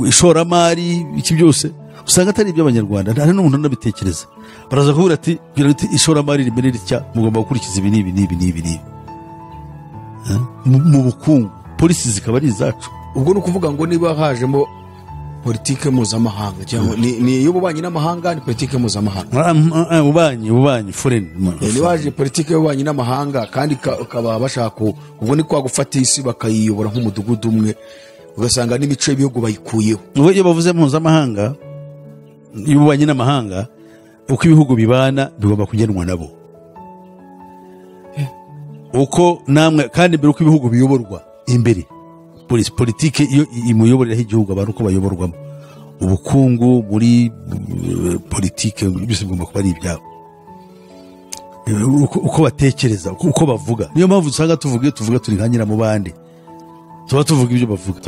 ishoramari, iki byose usanga atari iby'abanyarwanda. nta n'umuntu unabitekereza, baraza kuvuga ati ishoramari rimere ritya, mugomba gukurikiza ibi n'ibi mu bukungu, polisi zikaba ari izacu. Ubwo ni ukuvuga ngo niba hajemo politike mpuzamahanga cyangwa ni y'ububanyi n'amahanga, ni politike mpuzamahanga, ububanyi foreign. niba haje politike y'ububanyi n'amahanga kandi ukaba bashaka ubwo ni kwa gufata isi bakayiyobora nk'umudugudu umwe, ugasanga n'imico y'ibihugu bayikuyeho. Iyo bavuze mpuzamahanga y'ububanyi n'amahanga, uko ibihugu bibana bigomba kugenwa nabo, uko namwe kandi mbere uko ibihugu biyoborwa imbere, politike iyo imuyoboreraho igihugu abantu uko bayoborwamo, ubukungu muri politike byose bigomba kuba ari ibyabo, uko batekereza, uko bavuga. Niyo mpamvu usanga tuvuga turi nka nyiramubande, tuba tuvuga ibyo bavuga,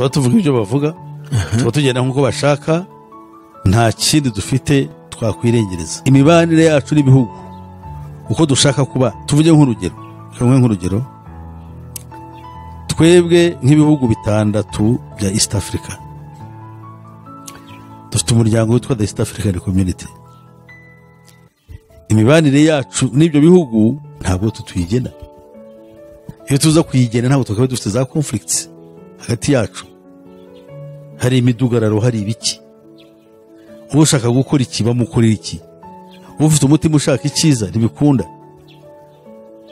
tuba tugenda nk'uko bashaka, nta kindi dufite twakwirengereza. Imibanire yacu n'ibihugu uko dushaka kuba, tuvuge nk'urugero twebwe nk'ibihugu 6 bya East Africa dufite umuryango witwa the East African Community. Imibanire yacu n'ibyo bihugu ntabwo tutuyigena, iyo tuza kuyigena ntabwo tukaba dufite za conflicts hagati yacu, hari imidugararo, hari ibiki, ushaka gukora iki bamukorera iki, ufite umutima ushaka icyiza ntibikunda.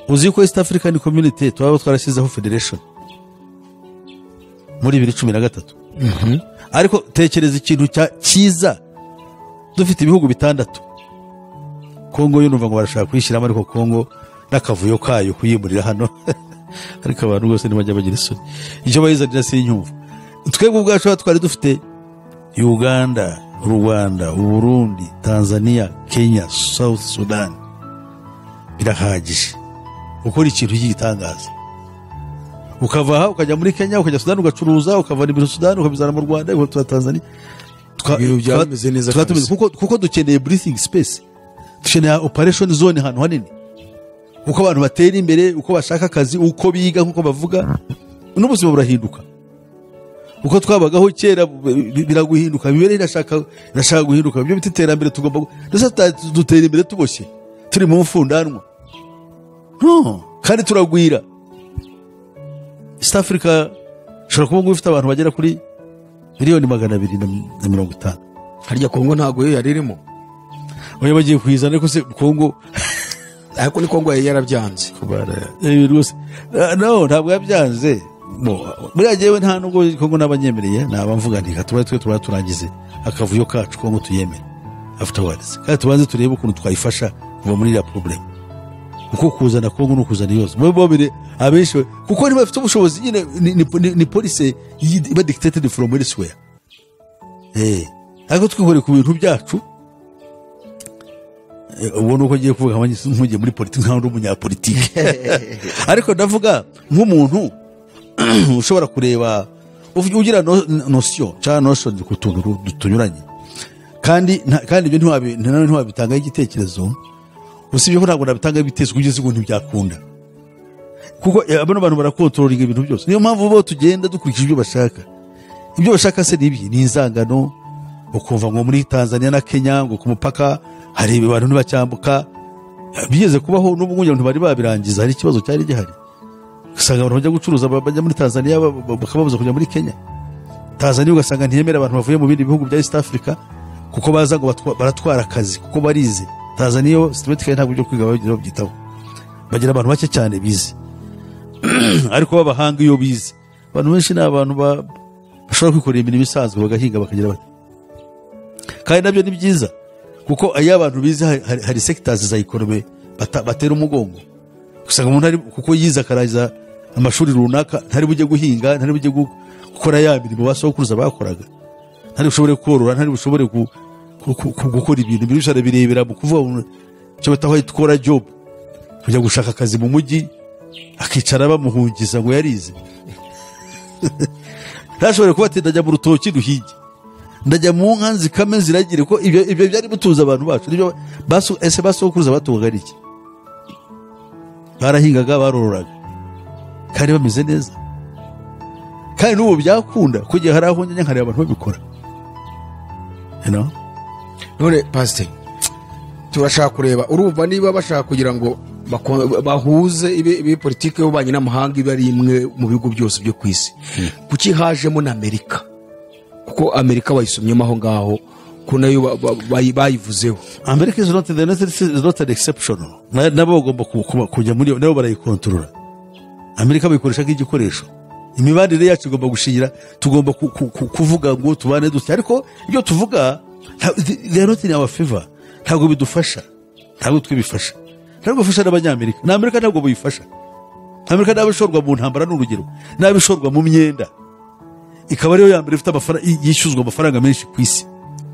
Uzi ko East African Community twaba twarashyizeho federation muri 2013. Ariko tekereza ikintu cyiza, dufite ibihugu 6. Kongo yo numva ngo barashaka kwishyiramo, ariko Kongo n'akavuyo kayo kuyimurira hano ariko abantu bose ntibajya bagira isoni, icyo bayizanira sinyumva. Twebwe ubwacu twari dufite Uganda, Rwanda, Burundi, Tanzania, Kenya, South Sudan, birahagije ukora ikintu cy'igitangaza. Ukava aha ukajya muri Kenya, ukajya Sudan ugacuruza, ukava muri Sudan ukabizana mu Rwanda, ukajya Tanzania. Byameze neza kuko dukeneye breathing space, dukeneye operation zone hano hanini, uko abantu batera imbere, uko bashaka akazi, uko biga, uko bavuga, n'ubuzima burahinduka. Uko twabagaho kera biraguhinduka, bibere irashaka guhinduka, byo biti iterambere tugomba dutera imbere tuboshye, turi mu mfundanwa kandi turagwira. East Africa shobora kuba ufite abantu bagera kuri 250,000,000. Harya Kongo ntago yo yaririmo, oya bagiye kwizana, ariko se Kongo ariko ni Kongo yarabyanze rwose. No, ntabwo yabyanze. Buriya jewe nta nubwo Kongo n'abanyemereye, nabamvuga nti tuba turangize akavuyo kacu Kongo tuyemere afterwards, kandi tubanze turebe ukuntu twayifasha kuva muri ya problem. Uko kuzana Kongo no kuzana yose mwebobere abenshi, kuko ntibafite ubushobozi nyine, ni police iba dictated from elsewhere. Ariko twihore ku bintu byacu, ubona uko agiye kuvuga nk'ugiye muri politiki nk'aho uri umunyapolitiki. Ariko ndavuga nk'umuntu ushobora kureba, ugira notion ku tuntu tunyuranye, kandi ibyo ntiwabitangaho igitekerezo, usibye ko ntabwo nabitanga ibitekerezo kugeza ubu ntibyakunda kuko bano bantu barakontrolinga ibintu byose. Niyo mpamvu bo tugenda dukurikije ibyo bashaka. Ibyo bashaka se nibi ni inzangano, ukumva ngo muri Tanzania na Kenya ngo ku mupaka hari abantu ntibacyambuka, bigeze kubaho n'ubu ngubu ntibari babirangiza, hari ikibazo cyari gihari. Usanga abantu bajya gucuruza bajya muri Tanzania bakababuza kujya muri Kenya. Tanzania ugasanga ntiyemera abantu bavuye mu bindi bihugu bya East Africa kuko baza ngo baratwara akazi kuko barize. Tanzania yo systematically ntabwo byo kwiga babyitaho, bagira abantu bake cyane bize ariko babahanga iyo bize. Abantu benshi ni abantu bashobora kwikorera imirimo isanzwe bagahinga bakagira bati, kandi nabyo ni byiza kuko iyo abantu bize hari sectors za economy batera umugongo. Usanga umuntu ari kuko yize akaraza amashuri runaka ntari bujye guhinga, ntari bujye gukora ya mirimo basokuruza bakoraga, ntari bushobore korora, ntari bushobore gukora ibintu birusha birebera mu kuvuga cyo bataho gukora job, kujya gushaka akazi mu mujyi akicara bamuhungiza ngo yarize. Ntashobore kuba ati ndajya mu rutoki duhige, ndajya mu nka zikame ziragire ko ibyo byari butuza abantu bacu. Nibyo ese basokuruza batugaga iki? Barahingaga, barororaga kandi bameze neza, kandi n'ubu byakunda kugiye hari aho njye nkari abantu babikora. None pastor, turashaka kureba urumva niba bashaka kugira ngo bahuze ibi politike y'ububanyi n'amahanga iba ari imwe mu bihugu byose byo ku isi. Kuki hajemo na Amerika? Kuko Amerika bayisomyemo aho ngaho ko nayo bayivuzeho. America is not an exception. Nabo bagomba kujya muri nabo barayikontorora. Amerika bayikoresha nk'igikoresho. Imibanire yacu igomba gushingira, tugomba kuvuga ngo tubane dutya, ariko ibyo tuvuga they are not in our favor. Ntabwo bidufasha, ntabwo twibifasha, ntabwo bifasha n'abanyamerika. N'Amerika ntabwo buyifasha. Amerika nabishorwa mu ntambara n'urugero, nabishorwa mu myenda, ikaba ariyo ya mbere ifite amafaranga yishyuzwa amafaranga menshi ku isi.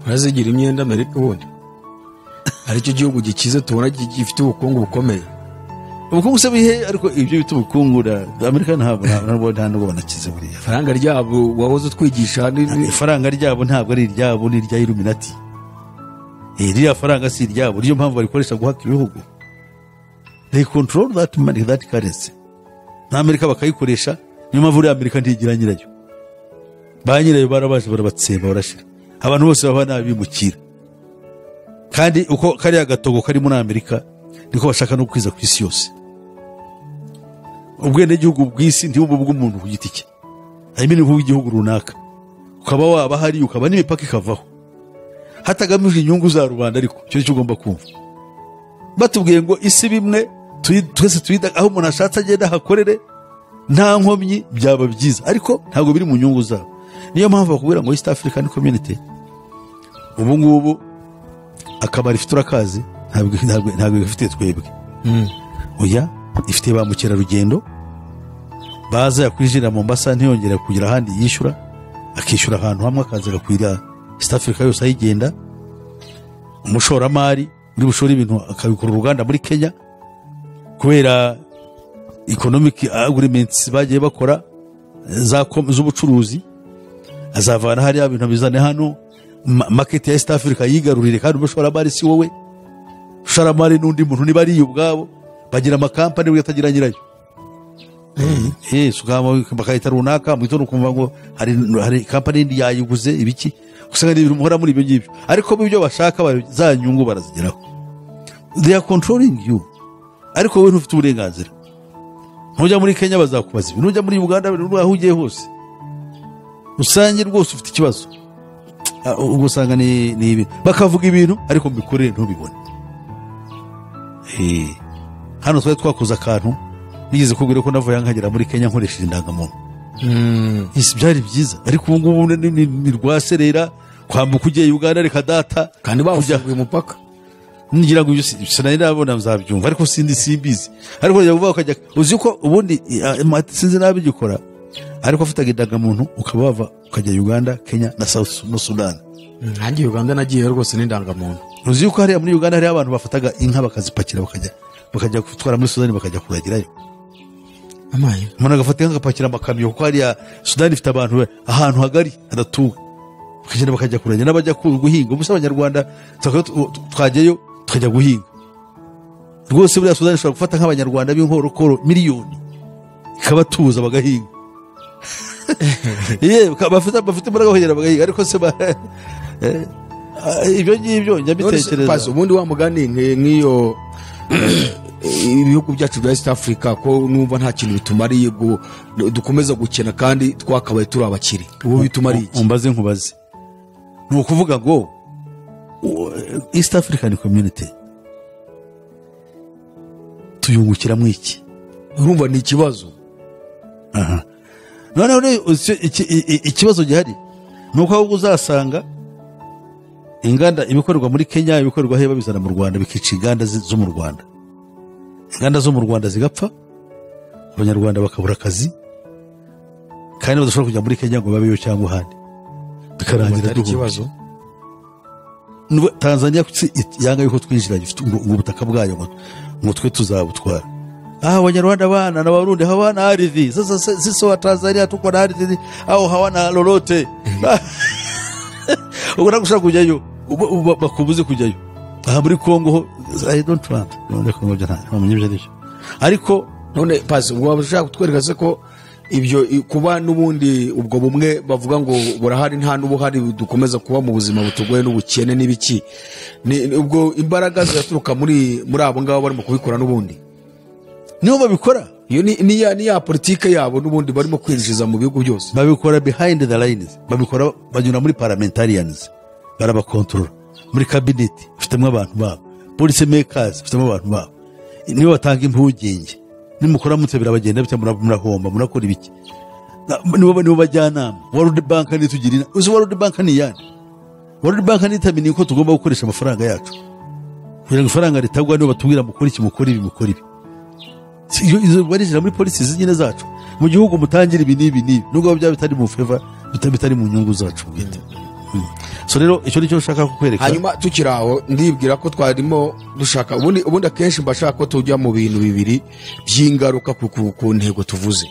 Urazigira imyenda Amerika ubundi ari cyo gihugu gikize tubona gifite ubukungu bukomeye. Ubukungu se bihe, ariko ibyo bita ubukungu Amerika ntabwo banakize buriya. Faranga ryabo wahoze twigisha ifaranga ryabo ntabwo ari iryabo, ni irya Illuminati. Iriya faranga si iryabo, niyo mpamvu barikoresha guhaka ibihugu. They control that money, that currency. Na Amerika bakayikoresha, niyo mpamvu uriya Amerika ntigira nyirayo. Ba nyirayo barabaje barabatsemba barashira. Abantu bose baba nabimukira. Kandi uko kariya gatogo kari muri Amerika niko bashaka no kwiza ku isi yose. Ubwene gihugu bw'isi ntibumwe bw'umuntu ku giti cye. Ayimene nk'ugihugu runaka. Ukaba waba hari ukaba n'imipaka ikavaho. Hatagamije inyungu za rubanda, ariko cyo cyo ugomba kumva. Batubwiye ngo isi bimwe twese twida aho umuntu ashatse agenda hakorere nta nkomyi byaba byiza, ariko ntabwo biri mu nyungu zabo. Niyo mpamvu bakubwira ngo East African Community ubu ngubu akabari ifite urakazi ntabwo ifite twebwe. Oya, ifite ba mukerarugendo baza yakwijira mu Mombasa ntiyongera kugira ahandi yishyura, akishyura ahantu hamwe akaza gakwira East Africa yose ayigenda. Umushoramari muri bushora ibintu akabikora uruganda muri Kenya kubera economic agreements bagiye bakora z'ubucuruzi, azavana hari ibintu bizane hano market ya East Africa yigarurire, kandi umushoramari si wowe. Umushoramari n'undi muntu niba ari ubwabo bagira amakampani bwatagira nyirayo. Sugama bakayita runaka mu gitondo kumva ngo hari company indi yayiguze ibiki, usanga ibintu muhora muri ibyo ngibyo, ariko ibyo bashaka za nyungu barazigeraho. They are controlling you, ariko wowe ntufite uburenganzira. Ntujya muri Kenya bazakubaza ibintu, ntujya muri Uganda aho ugiye hose usange rwose ufite ikibazo. Ubwo usanga ni bakavuga ibintu ariko mbikorere ntubibone. Hano twari twakoze akantu nigeze kubwira ko navuye nkagera muri Kenya nkoresheje indangamuntu. Byari byiza, ariko ubu ngubu ni rwaserera kwambuka ugiye Uganda reka data, kandi bavuye umupaka. Ngira ngo sinari nabona mzabyumva, ariko simbizi. Ariko yavuga ukajya uzi ko ubundi sinzi nabigikora, ariko afitaga indangamuntu ukaba bava ukajya Uganda, Kenya na South Sudan. Nanjye Uganda nagiye rwose n'indangamuntu. Uzi ko hari muri Uganda hari abantu bafataga inka bakazipakira bakajya gutwara muri Sudan bakajya kuragirayo. Amaye umuntu agafata inka agapakira amakamyo, kuko hariya Sudan ifite abantu ahantu hagari hadatuwe, bakagenda bakajya kuragira n'abajya guhinga. Ubusa abanyarwanda twajyayo tukajya guhinga, rwose buriya Sudani ishobora gufata nk'abanyarwanda b'inkorokoro miliyoni ikabatuza bagahinga bafite imbaraga bagera bagahinga ariko se ibyo ngibyo njya mbitekereza. Ubundi wa mugani nk'iyo ibihugu byacu bya East Africa ko numva nta kintu bitumariye dukomeza gukena kandi twakabaye turi abakiri, ubu bitumariye iki? Umbaze nkubaze, ni ukuvuga ngo East African Community tuyungukiramo iki? Urumva ni ikibazo. Noneho ikibazo gihari ni uko ahubwo uzasanga inganda ibikorerwa muri Kenya ibikorerwa he babizana mu Rwanda bikica inganda zo mu Rwanda, inganda zo mu Rwanda zigapfa, abanyarwanda bakabura akazi kandi badashobora kujya muri Kenya ngo babeyo cyangwa ahandi, bikarangira ikibazo. Tanzania yanga yuko twinjira ubutaka bwayo ngo twe tuzabutwara. Wanyarwanda bana na Warundi hawana ardhi. Sasa sisi wa Tanzania tuko na ardhi au hawana lolote. Ukora gushaka kujyayo bakubuze kujyayo. Muri Kongo I don't want. None Kongo jana bamenye byo. Ariko none pazi wabashaka kutwereka se ko ibyo kuba nubundi ubwo bumwe bavuga ngo burahari nta n'ubuhari dukomeza kuba mu buzima butugoye n'ubukene n'ibiki, ubwo imbaraga ziraturuka muri abo ngabo barimo kubikora n'ubundi niho babikora. Iyo ni ya politike yabo n'ubundi barimo kwinjiza mu bihugu byose, babikora behind the lines, babikora banyura muri parliamentarians, barabakontrola muri cabinet, bafitemo abantu babo, police makers bafitemo abantu babo, nibo batanga impugenge, nimukora mutse birabagenda bite murahomba murakora ibiki, nibo bajyanama. World Bank nitugirina uzi World Bank ni yani, World Bank nitamini ko tugomba gukoresha amafaranga yacu kugira ngo ifaranga ritagwa, nibo batubwira mukora iki mukora ibi mukora ibi. Izo barijira muri polisi z'inyene zacu mu gihugu mutangira ibi n'ibi nubwo byaba bitari mu favor bitari mu nyungu zacu bwite. So rero icyo nicyo nshaka kukwereka. Hanyuma tukiraho ndibwira ko twarimo dushaka ubundi akenshi mbashaka ko tujya mu bintu bibiri by'ingaruka ku ntego tuvuze.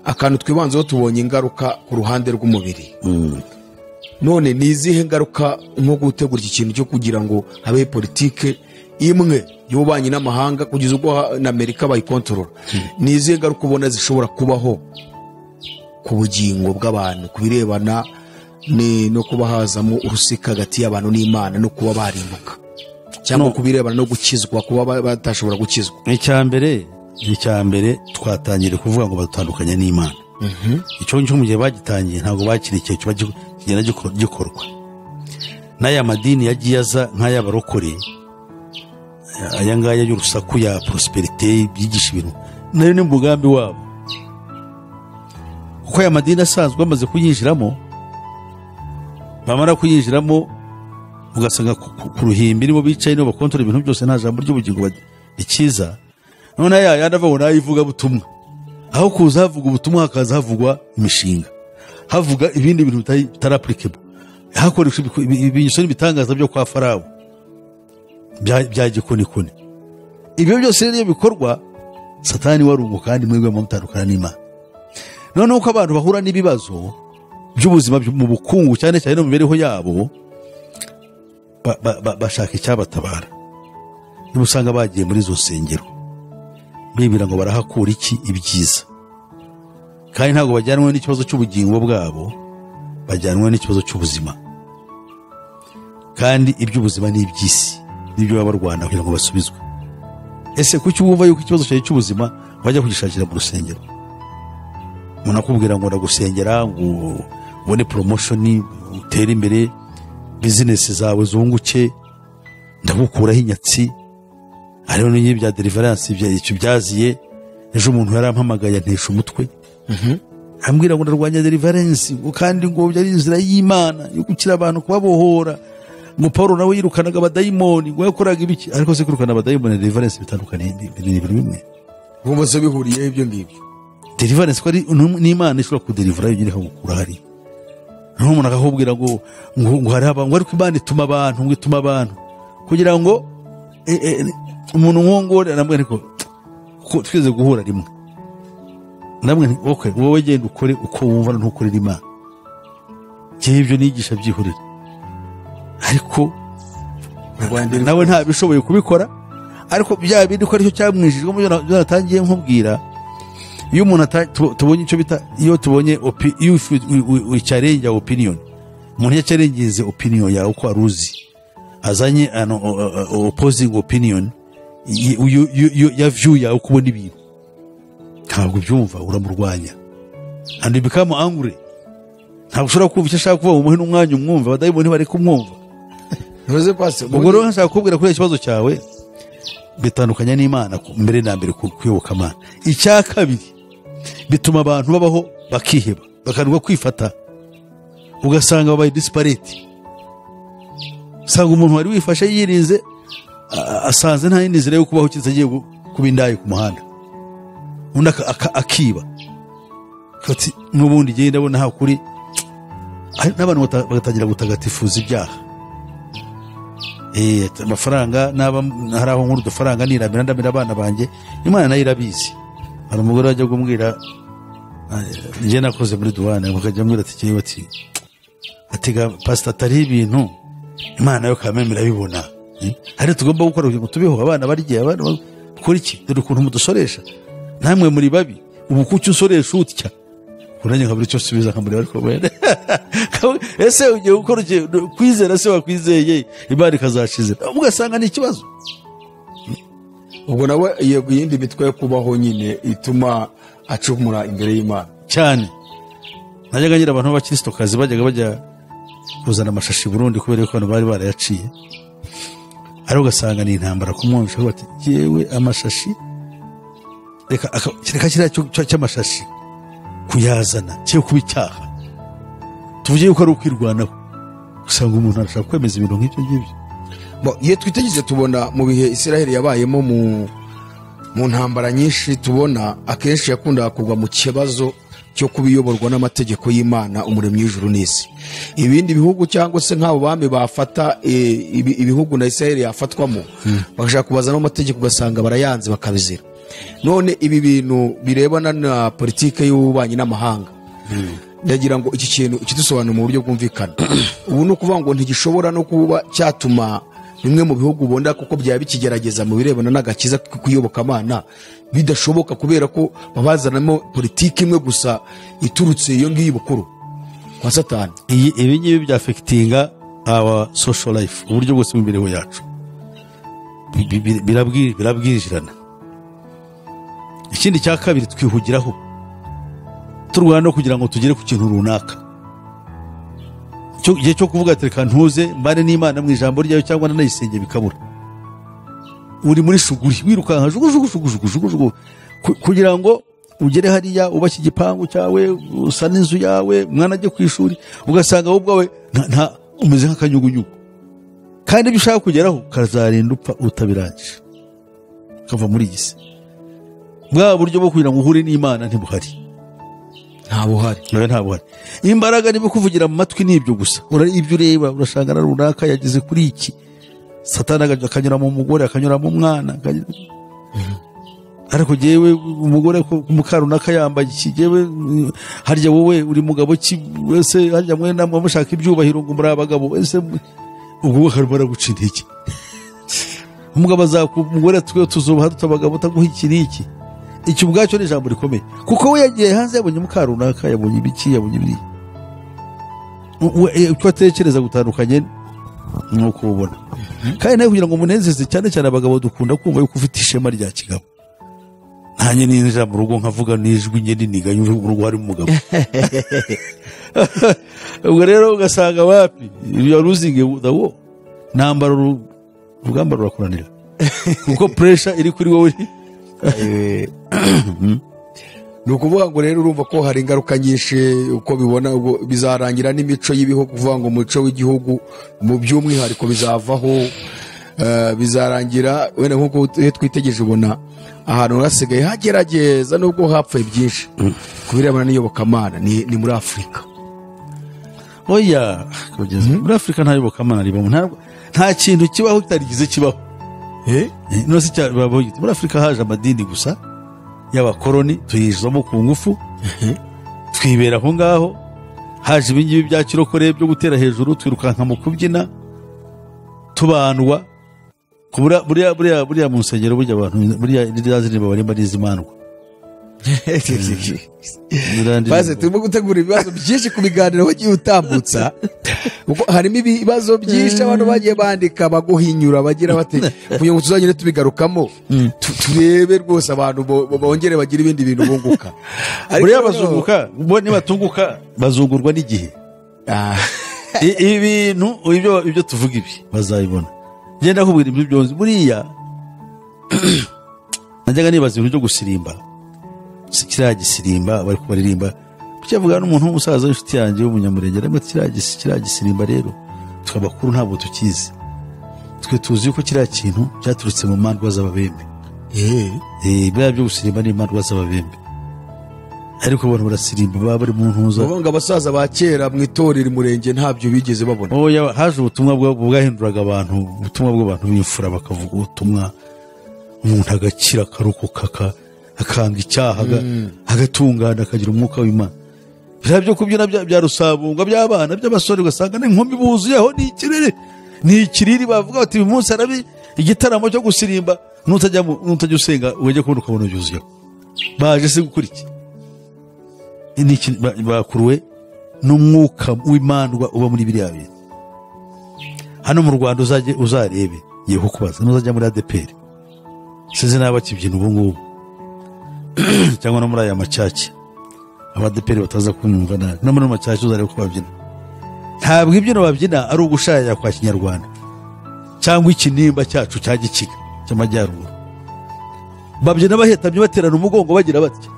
Akantu twibanzeho tubonye ingaruka ku ruhande rw'umubiri. None ni izihe ngaruka nko gutegura iki kintu cyo kugira ngo habe politike imwe y'ububanyi n'amahanga kugeza ubwo na Amerika bayikontorora? Ni izihe ngaruka ubona zishobora kubaho ku bugingo bw'abantu kubirebana no kuba hazamo urusika hagati y'abantu n'Imana no kuba barimbuka, cyangwa kubirebana no gukizwa kuba batashobora gukizwa? Icyambere twatangire kuvuga ngo batandukanye n'Imana. Icyo cyo mu gihe bagitangiye ntabwo bakiri igihe kigenda gikorwa. N'aya madini yagiye aza nk'ay'abarokore, aya ngaya y'urusaku ya prosperity byigisha ibintu, nayo ni umugambi wabo, kuko aya madini asanzwe bamaze kuyinjiramo, bamara kuyinjiramo ugasanga ku ruhimbi nibo bicaye nibo bakontorora ibintu byose, nta jambo ry'ubugingo ikiza. None yandi ava ngo nayivuga butumwa, aho kuza havuga ubutumwa hakaza havugwa imishinga, havuga ibindi bintu bitari applicable, hakoresha ibisoni bitangaza byo kwa Farawo bya gikonikoni. Ibyo byose rero bikorwa Satani warungu kandi mwebwe mutandukana n'Imana. Noneho uko abantu bahura n'ibibazo by'ubuzima mu bukungu cyane cyane no mu mibereho yabo, bashaka icyabatabara. Niba usanga bagiye muri izo nsengero bibira ngo barahakura iki ibyiza, kandi ntabwo bajyanwe n'ikibazo cy'ubugingo bwabo, bajyanwe n'ikibazo cy'ubuzima, kandi iby'ubuzima ni iby'isi nibyo baba barwana kugira ngo basubizwe. Ese kuki wumva yuko ikibazo cyawe cy'ubuzima wajya kugishakira mu rusengero? Umuntu akubwira ngo ndagusengera ngo ubone promotion, utere imbere, business zawe zunguke, ndagukuraho inyatsi. Hariho n'ibyo bya deliverance icyo byaziye. Ejo umuntu yarampamagaye antesha umutwe, ambwira ngo ndarwanya deliverance kandi ngo byari inzira y'Imana yo gukira abantu kubabohora, ngo Paulo nawe yirukanaga abadayimoni, ngo yakoraga ibiki. Ariko se kwirukana abadayimoni na deliverance bitandukanye n'ibintu bimwe. Bose bihuriye ibyo ngibyo. Deliverance ko ari n'Imana ishobora kudelivera yonyine gukura hari. Naho umuntu akakubwira ngo hari abantu, ariko Imana ituma abantu, ngo ituma abantu kugira ngo umuntu nkongore arambwira ariko tweze guhura rimwe. Namwe nti okay, wowe genda ukore uko wumva ntukorera Imana. Ibyo nigisha byihurira. Ariko nawe nta bishoboye kubikora, ariko bya bindi ko aricyo cyamwijijwemo byo natangiye nkubwira. Iyo umuntu tubonye icyo bita, iyo tubonye iyo we challenge opinion, umuntu yacarengize opinion yawe uko aruzi, azanye opposing opinion ya view yawe uko ubona ibintu, ntabwo byumva, uramurwanya and you become angry. Ntabwo ushobora kumva icyo ashaka kuvuga, umuhe n'umwanya umwumva, abadayimoni bari kumwumva. Ubwo rero nshaka kubwira kuri ikibazo cyawe, bitandukanya n'Imana mbere na mbere kuyoboka Imana. Icya kabiri, bituma abantu babaho bakiheba, bakanirwa kwifata, ugasanga babaye disparate. Usanga umuntu wari wifashe yirinze, asanze nta yindi nzira yo kubaho kiza agiye kuba indayi ku muhanda, undi akiba. N'ubundi igihe ndabona hakuri n'abantu bagatangira gutagatifuza ibyaha. Amafaranga hari aho nkuru udufaranga niramira ndamira abana banjye, Imana nayo irabizi. Hari umugore wajya kumbwira, njye nakoze muri duwane, bakajya mbwira ati pastor atari ibintu Imana yo kamemera bibona, ari tugomba gukora kugira ngo tubeho, abana barye, abana bakora iki, dore ukuntu mudusoresha, namwe muri babi, ubu kuki usoresha utya? Uranye nkaburi cyo subiza nkamburi ariko wende ese ugiye gukora kwizera se wakwizeye Imana ikazashize, ugasanga ni ikibazo. Ubwo nawe yindi bitwaye kubaho nyine ituma acumura imbere y'Imana cyane. Najyaga ngira abantu b'abakristokazi bajya kuzana amashashi Burundi kubera ko abantu bari barayaciye, ari ugasanga ni intambara kumwumvisha bati yewe amashashi reka kiriya cy'amashashi kuyazana cyo kuba icyaha, tuvuge yuko ari ukwirwanaho. Usanga umuntu arashaka kwemeza ibintu nk'ibyo ngibyo. Iyo twitegereje tubona mu bihe Isiraheli yabayemo mu ntambara nyinshi, tubona akenshi yakundaga kugwa mu kibazo cyo kubiyoborwa n'amategeko y'Imana umuremyi w'ijuru n'isi. Ibindi bihugu cyangwa se nk'abo bami bafata ibihugu na Isiraheli yafatwamo, bagashaka kubazana amategeko ugasanga barayanze bakabizira. None ibi bintu birebana na politike y'ububanyi n'amahanga, ndagira ngo iki kintu kidusobanura mu buryo bwumvikana. Ubu no kuvuga ngo ntigishobora no kuba cyatuma bimwe mu bihugu bonda kuko byaba bikigerageza mu birebana n'agakiza kuyoboka Imana bidashoboka, kubera ko babazanamo politiki imwe gusa iturutse iyo ngiyi bukuru kwa Satani. Ibi ngibi bya affectinga our social life, uburyo bwose bw'imibereho yacu birabwirijirana. Ikindi cya kabiri, twihugiraho turwana no kugira ngo tugere ku kintu runaka. Igihe cyo kuvuga ati reka ntuze mbane n'Imana mu ijambo ryayo cyangwa nanayisenge bikabura, uri muri shuguri wirukanka jugujugu kugira ngo ugere hariya ubashye igipangu cyawe, usana inzu yawe, umwana ajye ku ishuri, ugasanga wowe ubwawe umeze nk'akanyugunyugu, kandi ibyo ushaka kugeraho kazarinda upfa utabirangije, kava muri iyi si. Bwa buryo bwo kugira ngo uhure n'Imana ntibuhari, ntabuhari. Imbaraga niba kuvugira mu matwi n'ibyo gusa, ibyo ureba urashanga na runaka yageze kuri iki, Satani akanyura mu mugore, akanyura mu mwana, ariko jewe umugore muka runaka yambaye iki, jewe harya wowe uri mugabo ki, wese harya mwe namwe mushaka ibyubahiro ngo muri abagabo, wese ubwo bakarbara guca intege. Umugabo azakubwira tuzoba tutabagabo taguha iki n'iki. Icyo ubwacyo ni ijambo rikomeye, kuko we yagiye hanze yabonye muka runaka, yabonye ibiki, yabonye ibiri, uko atekereza gutandukanye nuko ubona. Kandi nawe kugira ngo umunezeze, cyane cyane abagabo dukunda kumva yuko ufite ishema rya kigabo. Nanjye ninjira mu rugo nkavuga n'ijwi nge niniga mu rugo hari umugabo. Ubwo rero ugasanga wapi iyo ruzinge dawo nambara urugamba rurakuranira, kuko pressure iri kuri wowe. Ni ukuvuga ngo rero urumva ko hari ingaruka nyinshi uko bibona. Ubwo bizarangira n'imico y'ibihugu, kuvuga ngo umuco w'igihugu mu by'umwihariko bizavaho, bizarangira wenda nk'uko twitegereje ubona ahantu hasigaye hagerageza nubwo hapfuye byinshi ku birebana n'iyobokamana ni muri Afurika. Oya, muri Afurika nta yobokamana ribamo, nta kintu kibaho kitarigize kibaho. Nose cyabaho muri Afurika haje amadini gusa y'abakoroni, tuyizamo ku ngufu, twibera aho ngaho. Haje ibingibi bya kirokore byo gutera hejuru, twirukanka mu kubyina, tubandwa buriya mu nsengero burya abantu buriya ndirimbo barimo n'izimandwa maze turimo gutegura ibibazo byinshi ku biganiro wagiye utambutsa kuko harimo ibibazo byinshi abantu bagiye bandika baguhinyura bagira bate kugira ngo tuzagende tubigarukamo turebe rwose abantu bongere bagire ibindi bintu bunguka buriya bazunguka nibatunguka bazungurwa n'igihe ibintu ibyo tuvuga ibi bazabibona ngenda kubwira ibyo byose buriya najyaga nibaza ibintu byo gusirimba kiriya gisirimba bari kubaririmba kukivuga n'umuntu w'umusaza w'inshuti yanjye w'umunyamurenge ariko kiriya gisirimba rero twabakuru ntabwo tukizi twe tuzi ko kiriya kintu cyaturutse mu mandwa z'ababembe biriya byo gusirimba ni mandwa z'ababembe ariko abantu barasirimba baba bari mu ntuza ngo abasaza ba kera mu itorero umurenge ntabyo bigeze babona haje ubutumwa bwahinduraga abantu ubutumwa bw'abantu b'imfura bakavuga ubutumwa umuntu agakira akarokoka akanga icyaha agatungana akagira umwuka w'Imana biriya byo kubyina bya rusabunga by'abana by'abasore ugasanga n'inkumi buzuyeho ni ikiriri bavuga bati uyu munsi arabi igitaramo cyo gusirimba nutajya usenga wajya kubona ukabona byuzuyeho baje se gukora iki bakuruwe n'umwuka w'Imandwa uba muri biriya bintu hano mu Rwanda uzarebe ngiye kukubaza nuzajya muri ADPR sinzi naba kibyina ubu ngubu cyangwa no muri aya macaki abadeperi bataza kunyumva nabi no muri macaki uzareba ko babyina ntabwo ibyo babyina ari ugushaya kwa Kinyarwanda cyangwa ikinimba cyacu cya Gikiga cy'amajyaruguru babyina bahetamye baterana umugongo bagira batya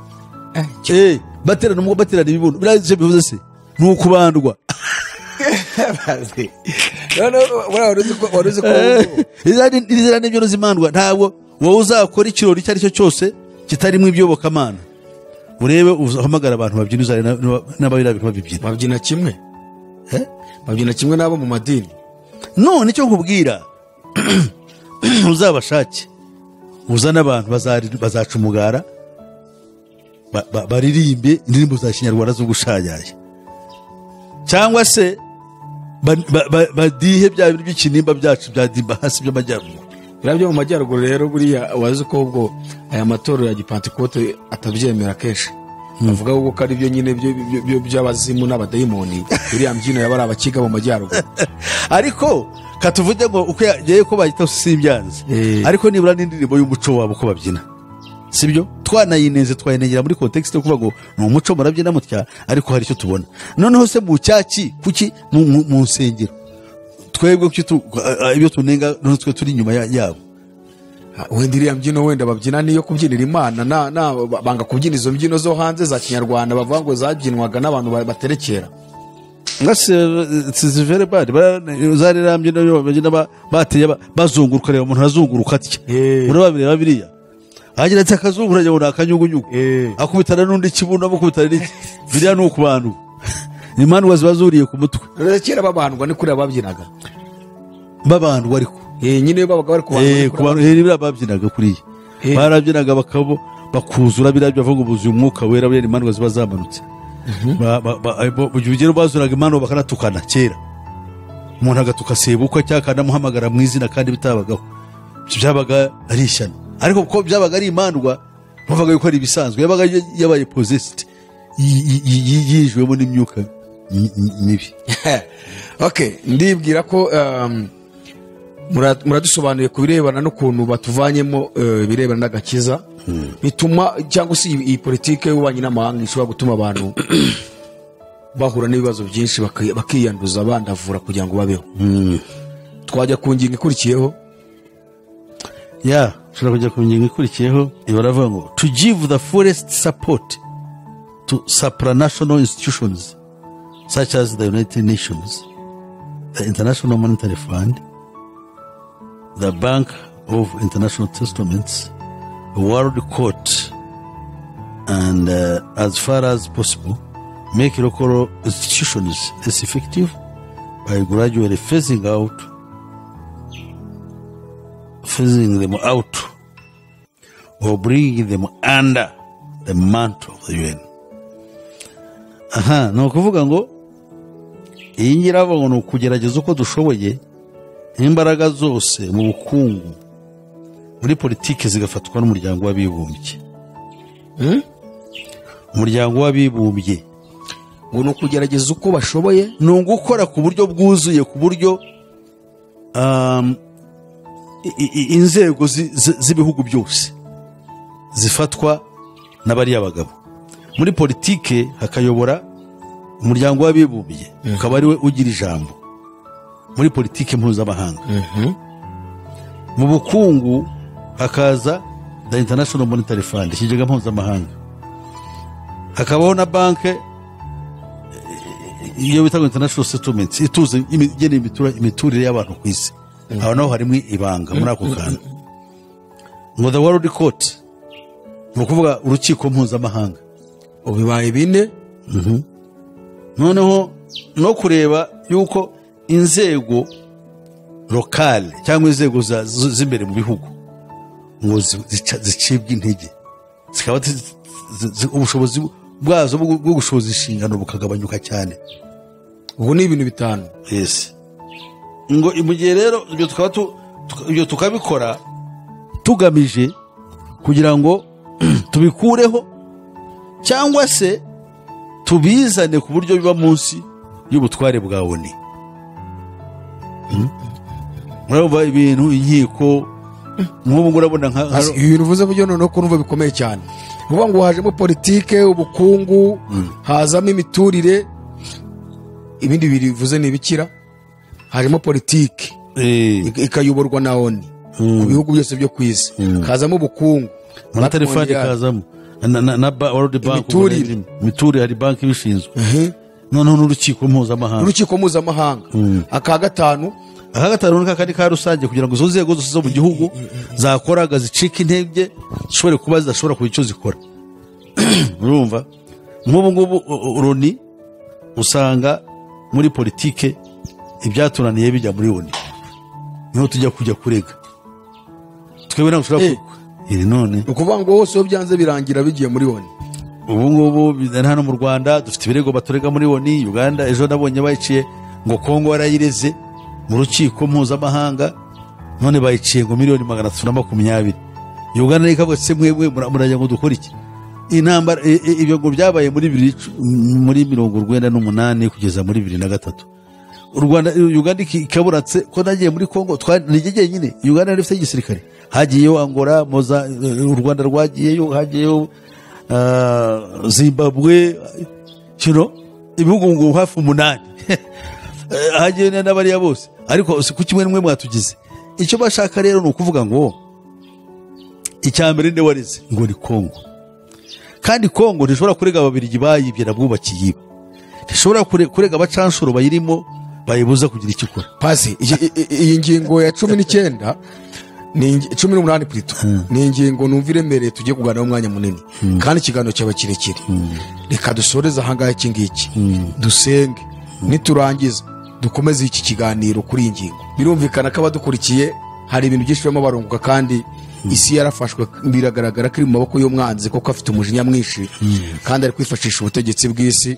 baterana umugongo baterana ibibuno biraje bivuze se ni ukubandwa waruzi ko izana n'ibyo zimandwa ntabwo wowe uzakora ikirori icyo ari cyo cyose kitarimo ibyobokamana urebe uhamagara abantu babyina uzare n'ababirabika babibyina babyina kimwe n'abo mu madini none icyo nkubwira uzabashake uzana abantu bazaca umugara baririmbe indirimbo za Kinyarwanda zo gushayaye cyangwa se badihe bya by'ikinimba byacu bya dimba hasi by'amajyaruguru byo mu majyaruguru rero buriya wazi ko ubwo aya matorero ya Gipantekote atabyemera kenshi bavuga ko ari byo nyine by'abazimu n'abadayimoni biriya mbyino yaba ari abakiga mu majyaruguru ariko katuvuge ngo uko yagiye ko bahita simbyanze ariko nibura n'indirimbo y'umuco wabo ko babyina sibyo twayinegera muri context yo kuvuga ngo ni umuco murabyina mutya ariko hari icyo tubona noneho se mu cyaki kuki mu nsengero twebwe ibyo tunenga twe turi inyuma yabo wenda iriya mbyino wenda babyina niyo kubyinira Imana banga kubyina izo mbyino zo hanze za Kinyarwanda bavuga ngo zabyinwaga n'abantu baterekera very bad zarira mbyino babyina bateye bazunguruka reba umuntu azunguruka atya urababireba biriya agira ati akazungura yawe nakanyugunyugu akubitana n'undi kibuno amukubitana n'iki biriya ni ukubantu ni Imandwa zibazuriye ku mutwe kera babandwa ni kuri ababyinaga babandwa ariko nyine babaga bari kubantu biriya babyinaga kuriya barabyinaga bakabo bakuzura biriya bavuga ubuzuye umwuka wera biriya Imandwa ziba zamanutse ugero bazuraga Imandwa bakanatukana kera umuntu agatuka sebukwa cyangwa akanamuhamagara mu izina kandi bitabagaho byabaga ari ishyano ariko ko byabaga ari Imandwa bavuga yuko ari ibisanzwe yabaga yabaye possessed yijwemo n'imyuka mibi ndibwira ko muradusobanuye ku birebana n'ukuntu batuvanyemo ibirebana n'agakiza bituma cyangwa se iyi politiki y'ububanyi n'amahanga ishobora gutuma abantu bahura n'ibibazo byinshi bakiyanduza bandavura kugira ngo babeho twajya ku ngingo ikurikiyeho ushobora kujya ku ngingo ikurikiyeho baravuga ngo to give the fullest support to supranational institutions such as the United Nations, the International Monetary Fund, the Bank of International Settlements, the World Court, and as far as possible, make local institutions less effective by gradually phasing them out or bringing them under the mantle of the UN. Ni ukuvuga ngo iyi ngira ngo ni ukugerageza uko dushoboye imbaraga zose mu bukungu muri politiki zigafatwa n'umuryango w'abibumbye. Umuryango w'abibumbye ngo ni ukugerageza uko bashoboye, ni ugukora ku buryo bwuzuye, ku buryo inzego z'ibihugu byose zifatwa n'abariya bagabo. Muri politike hakayobora umuryango w'abibumbye, ukaba ariwe ugira ijambo muri politike mpuzamahanga. Mu bukungu hakaza the International Monetary Fund, ikigega mpuzamahanga. Hakabaho na banke iyo bita International Settlements, ituze igena imiturire y'abantu ku isi. Aho naho harimo ibanga muri ako kantu. Ngo the World Court, ni ukuvuga urukiko mpuzamahanga. bibaye bine. Noneho no kureba yuko inzego lokale cyangwa inzego z'imbere mu bihugu ngo zicibwa intege, zikaba ubushobozi bwazo bwo gushoboza inshingano bukagabanyuka cyane. Ubu ni ibintu bitanu. Yes. Ngo mu gihe rero ibyo tukabikora tugamije kugira ngo tubikureho cyangwa se tubizane ku buryo biba munsi y'ubutware bwa ONU. Murumva ibintu inkiko nk'ubu urabona ibintu uvuze buryo noneho ko numva bikomeye cyane. Uvuga ngo hajemo politike, ubukungu, hazamo imiturire, ibindi bivuze ni ibikira. Hajemo politike ikayoborwa na ONU ku bihugu byose byo ku isi. Hazamo ubukungu, monetary fund kazamo na World Bank, imiturire hari banki ibishinzwe. Noneho n'urukiko mpuzamahanga. Aka gatanu ni kakandi ka rusange kugira ngo izo nzego zose zo mu gihugu zakoraga zicika intege zishobore kuba zidashobora kugira icyo zikora. Urumva nk'ubu ngubu uroni usanga muri politike ibyatunaniye bijya muri ONU, niho tujya kurega twebwe ntabwo dushobora none ukuvuga ngo hose byanze birangira bigiye muri ONU. Ubu ngubu hano mu Rwanda dufite ibirego baturega muri ONU. Uganda ejo nabonye bayiciye ngo Kongo yarayireze mu rukiko mpuzamahanga, none bayiciye ngo $320,000,000. Uganda ikavuga se mwebwe murajya ngo dukora iki? Intambara ibyo ngo byabaye muri 1998 kugeza muri 2003. Uganda ikaburatse ko nagiye muri Kongo nigeye nyine. Uganda rifite igisirikare, hagiyeyo Angola, u Rwanda rwagiyeyo, hagiyeyo Zimbabwe, ibihugu ngo hafi 8 hagiye n'abariya bose. Ariko ku kimwe n'umwe mwatugize icyo bashaka rero ni ukuvuga ngo icyambere nde wareze ngo ni Kongo, kandi Kongo ntishobora kurega ababirigi bayibye nabwubakiye iba, ntishobora kurega abacanshuro bayirimo bayibuza kugira icyo ikora. Pasi iyi ngingo ya 19 ni 18 plito ni ingingo numva iremereye tugiye kuganira umwanya munini kandi ikiganiro cyaba kirekire. Reka dusoreze ahangaha iki ngiki dusenge, niturangiza dukomeze iki kiganiro kuri iyi ngingo. Birumvikana ko abadukurikiye hari ibintu byinshi birimo barunguka, kandi isi yarafashwe, biragaragara ko iri mu maboko y'umwanzi kuko afite umujinya mwinshi kandi ari kwifashisha ubutegetsi bw'isi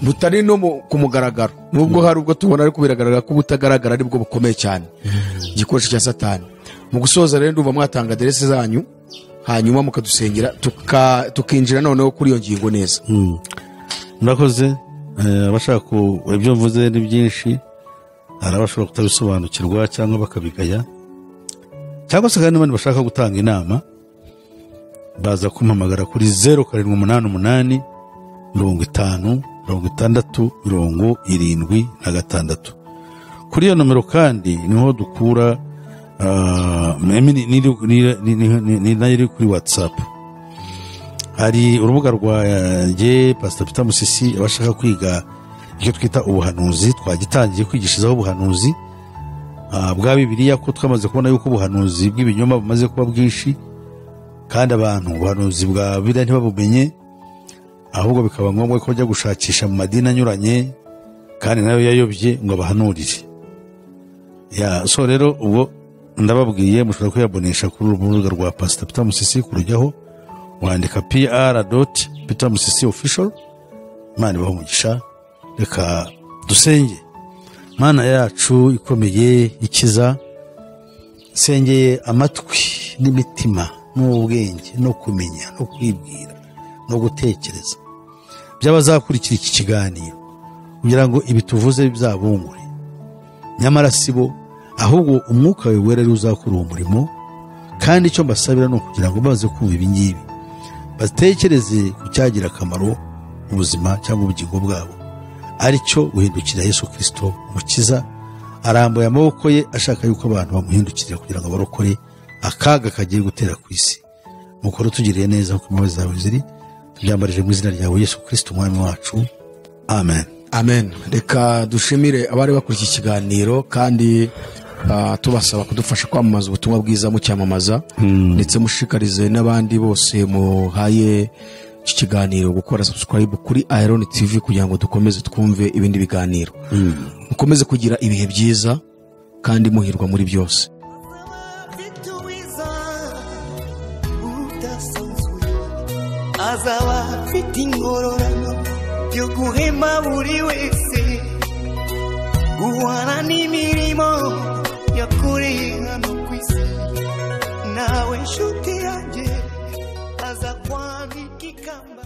butari no ku mugaragaro, nubwo hari ubwo tubona ariko biragaragara ko ubutagaragara ari bwo bukomeye cyane, igikoresho cya Satani. Mu gusoza rero ndumva mwatanga aderesi zanyu hanyuma mukadusengera tukinjira noneho kuri iyo ngingo neza. Murakoze. Abashaka ibyo mvuze ni byinshi, hari abashobora kutabisobanukirwa cyangwa bakabigaya, cyangwa se kandi n'abandi bashaka gutanga inama baza kumpamagara kuri 0788 50 66 76. Kuri iyo nomero kandi niho dukura ni nayo iri kuri WhatsApp. Hari urubuga rwanjye Pastor Peter Musisi, abashaka kwiga icyo twita ubuhanuzi. Twagitangiye kwigishirizaho ubuhanuzi bwa Bibiliya, ko twamaze kubona yuko ubuhanuzi bw'ibinyoma bumaze kuba bwinshi, kandi abantu ubuhanuzi bwa Bibiliya ntibabumenye, ahubwo bikaba ngombwa ko bajya gushakisha mu madini anyuranye kandi nayo yayobye ngo abahanurire. So rero ubwo ndababwiye mushobora kuyabonesha kuri urubuga rwa Pastor Peter Musisi, kurujyaho wandika pr.petermusisi.official. Imana ibahe umugisha. Reka dusenge. Mana yacu ikomeye ikiza, sengeye amatwi n'imitima n'ubwenge no kumenya no kwibwira no gutekereza by'abazakurikira iki kiganiro kugira ngo ibi tuvuze bizabungure. Nyamara sibo, ahubwo umwuka wawe wera uzakora uwo murimo, kandi icyo mbasabira ni ukugira ngo baze kumva ibi ngibi batekereze ku cyagira akamaro mu buzima cyangwa ubugingo bwabo, ari cyo guhindukira Yesu Kristo umukiza. Arambuye amaboko ye ashaka yuko abantu bamuhindukirira kugira ngo barokore akaga kagiye gutera ku isi. Mukoro tugiriye neza kuko imbabazi zawe ziri, tubyambarije mu izina ryawe Yesu Kristo umwami wacu, amen. Amen. Reka dushimire abari bakora iki kiganiro, kandi tubasaba kudufasha kwamamaza ubutumwa bwiza mu cyamamaza, ndetse mushikarize n'abandi bose muhaye iki kiganiro gukora subscribe kuri Iron TV kugira ngo dukomeze twumve ibindi biganiro. Mukomeze kugira ibihe byiza kandi muhirwa muri byose. Azaba afite ingororano yo guhema buri wese, guhana n'imirimo yakoreye hano ku isi. Nawe nshuti yanjye aza kwambika ikamba